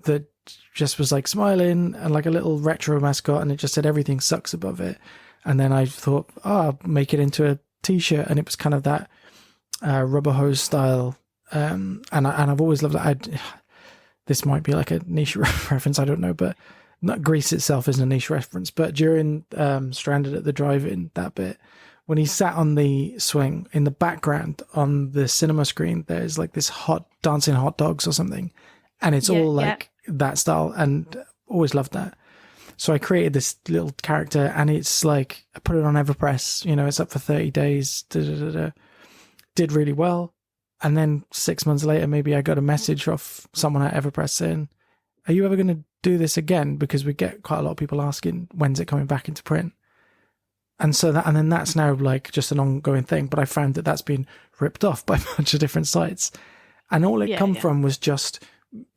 that just was like smiling and like a little retro mascot, and it just said everything sucks above it. And then I thought, I'll make it into a t-shirt, and it was kind of that rubber hose style, and I've always loved that. This might be like a niche reference, I don't know, but not Grease itself isn't a niche reference, but during Stranded at the Drive-In, that bit when he sat on the swing, in the background on the cinema screen there's like this dancing hot dogs or something, and it's all like that style, and always loved that. So I created this little character, and it's like, I put it on Everpress, it's up for 30 days, did really well. And then 6 months later, maybe I got a message off someone at Everpress saying, "Are you ever going to do this again?" Because we get quite a lot of people asking, when's it coming back into print? And so then that's now like just an ongoing thing. But I found that that's been ripped off by a bunch of different sites. And all it come from was just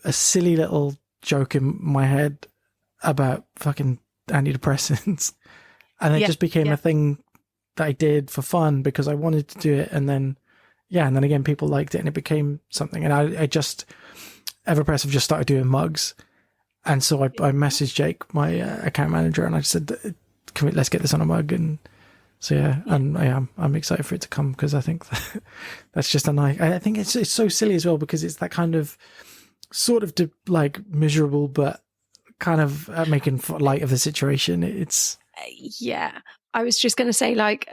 a silly little joke in my head about fucking antidepressants, and it just became a thing that I did for fun because I wanted to do it. And then again people liked it, and it became something. And I just, Everpress have just started doing mugs, and so I messaged Jake, my account manager, and I said, let's get this on a mug. And so and I'm excited for it to come, because I think that's just a nice, I think it's so silly as well, because it's that kind of sort of like miserable, but kind of making light of the situation. It's
I was just going to say, like,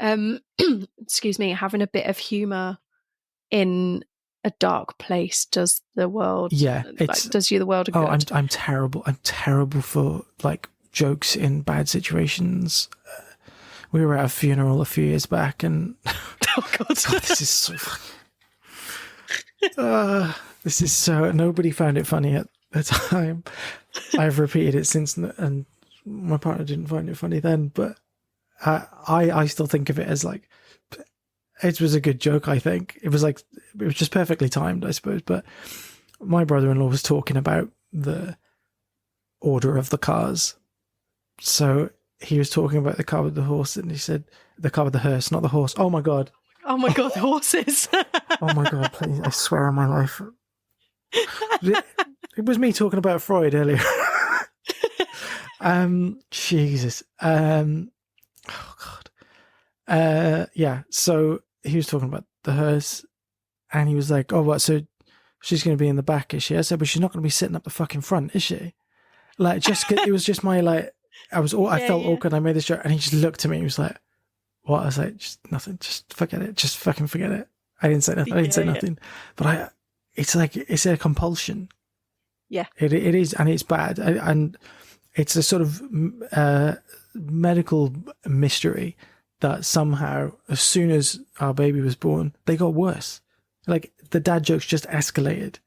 excuse me, having a bit of humor in a dark place does the world does you the world a good.
I'm terrible for like jokes in bad situations. We were at a funeral a few years back, and
God,
this is so this is so, nobody found it funny at the time. I've repeated it since, and my partner didn't find it funny then, but I still think of it as like, it was a good joke. I think it was just perfectly timed, I suppose. But my brother-in-law was talking about the order of the cars, so he was talking about the car with the horse, and he said the car with the hearse, not the horse. Oh my god,
the horses.
Oh my god, please, I swear on my life. It was me talking about Freud earlier. Jesus. Oh god. So he was talking about the hearse, and he was like, "Oh, what? So she's going to be in the back, is she?" I said, "But she's not going to be sitting up the fucking front, is she?" Like, just it was just my like, I felt awkward. I made this joke, and he just looked at me. He was like, "What?" I was like, "Just nothing. Just forget it. Just fucking forget it." I didn't say nothing. But it's like, it's a compulsion.
Yeah,
it is, and it's bad, and it's a sort of medical mystery that somehow, as soon as our baby was born, they got worse. Like, the dad jokes just escalated,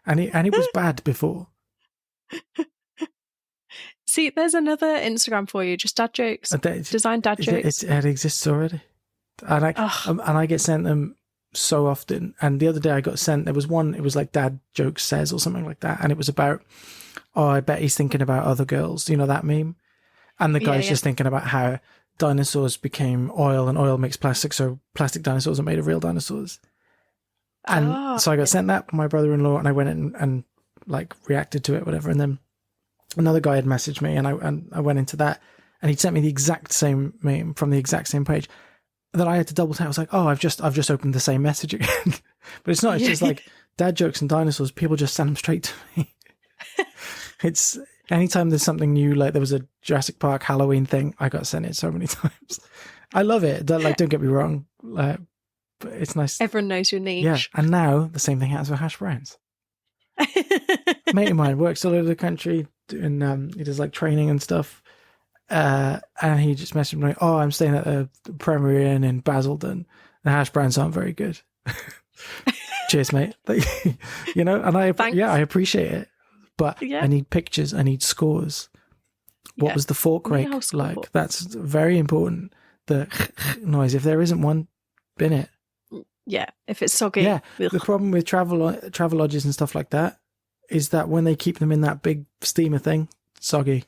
and it was bad before.
See, there's another Instagram for you, just dad jokes. Design dad jokes.
It exists already, and I get sent them so often. And the other day I got sent, there was one, it was like Dad Jokes Says or something like that. And it was about, oh, I bet he's thinking about other girls. You know that meme? And the guy's just thinking about how dinosaurs became oil and oil makes plastic. So plastic dinosaurs are made of real dinosaurs. And so I got sent that from my brother-in-law, and I went in and like reacted to it, whatever. And then another guy had messaged me, and I went into that, and he'd sent me the exact same meme from the exact same page. That I had to double tap. I was like, oh, I've just opened the same message again. But it's not. It's just like dad jokes and dinosaurs. People just send them straight to me. It's anytime there's something new, like there was a Jurassic Park Halloween thing, I got sent it so many times. I love it. Don't get me wrong. But it's nice.
Everyone knows your niche.
Yeah. And now the same thing happens with hash browns. Mate of mine works all over the country doing he does like training and stuff. And he just messaged me, oh, I'm staying at the Premier Inn in Basildon. The hash browns aren't very good. Cheers, mate. You know, and I appreciate it. But I need pictures. I need scores. What was the fork rake like? That's very important. The noise. If there isn't one, bin it.
Yeah, if it's soggy.
Yeah, the problem with travel lodges and stuff like that is that when they keep them in that big steamer thing, soggy.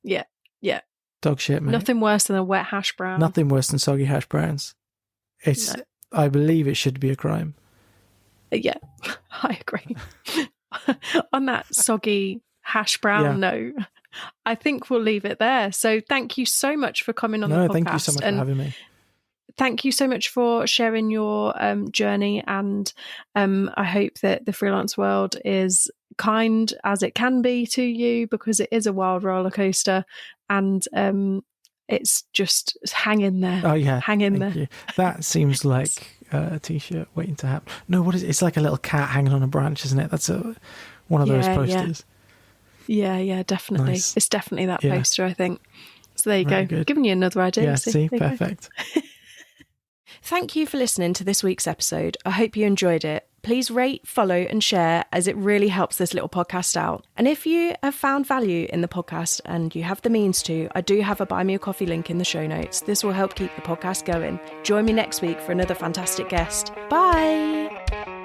Yeah. Yeah.
Dog shit, mate.
Nothing worse than a wet hash brown.
Nothing worse than soggy hash browns. I believe it should be a crime.
Yeah, I agree. On that soggy hash brown note, I think we'll leave it there. So thank you so much for coming on the podcast.
Thank you so much for having me.
Thank you so much for sharing your journey, and I hope that the freelance world is kind as it can be to you, because it is a wild roller coaster, and it's just hang in there.
Oh yeah,
hang in there.
You. That seems like a t-shirt waiting to happen. No, what is it? It's like a little cat hanging on a branch, isn't it? That's one of those posters.
Yeah, definitely. Nice. It's definitely that poster, I think. So there you go.
Good.
Giving you another idea.
Yeah, see perfect.
Thank you for listening to this week's episode. I hope you enjoyed it. Please rate, follow and share, as it really helps this little podcast out. And if you have found value in the podcast and you have the means to, I do have a Buy Me a Coffee link in the show notes. This will help keep the podcast going. Join me next week for another fantastic guest. Bye!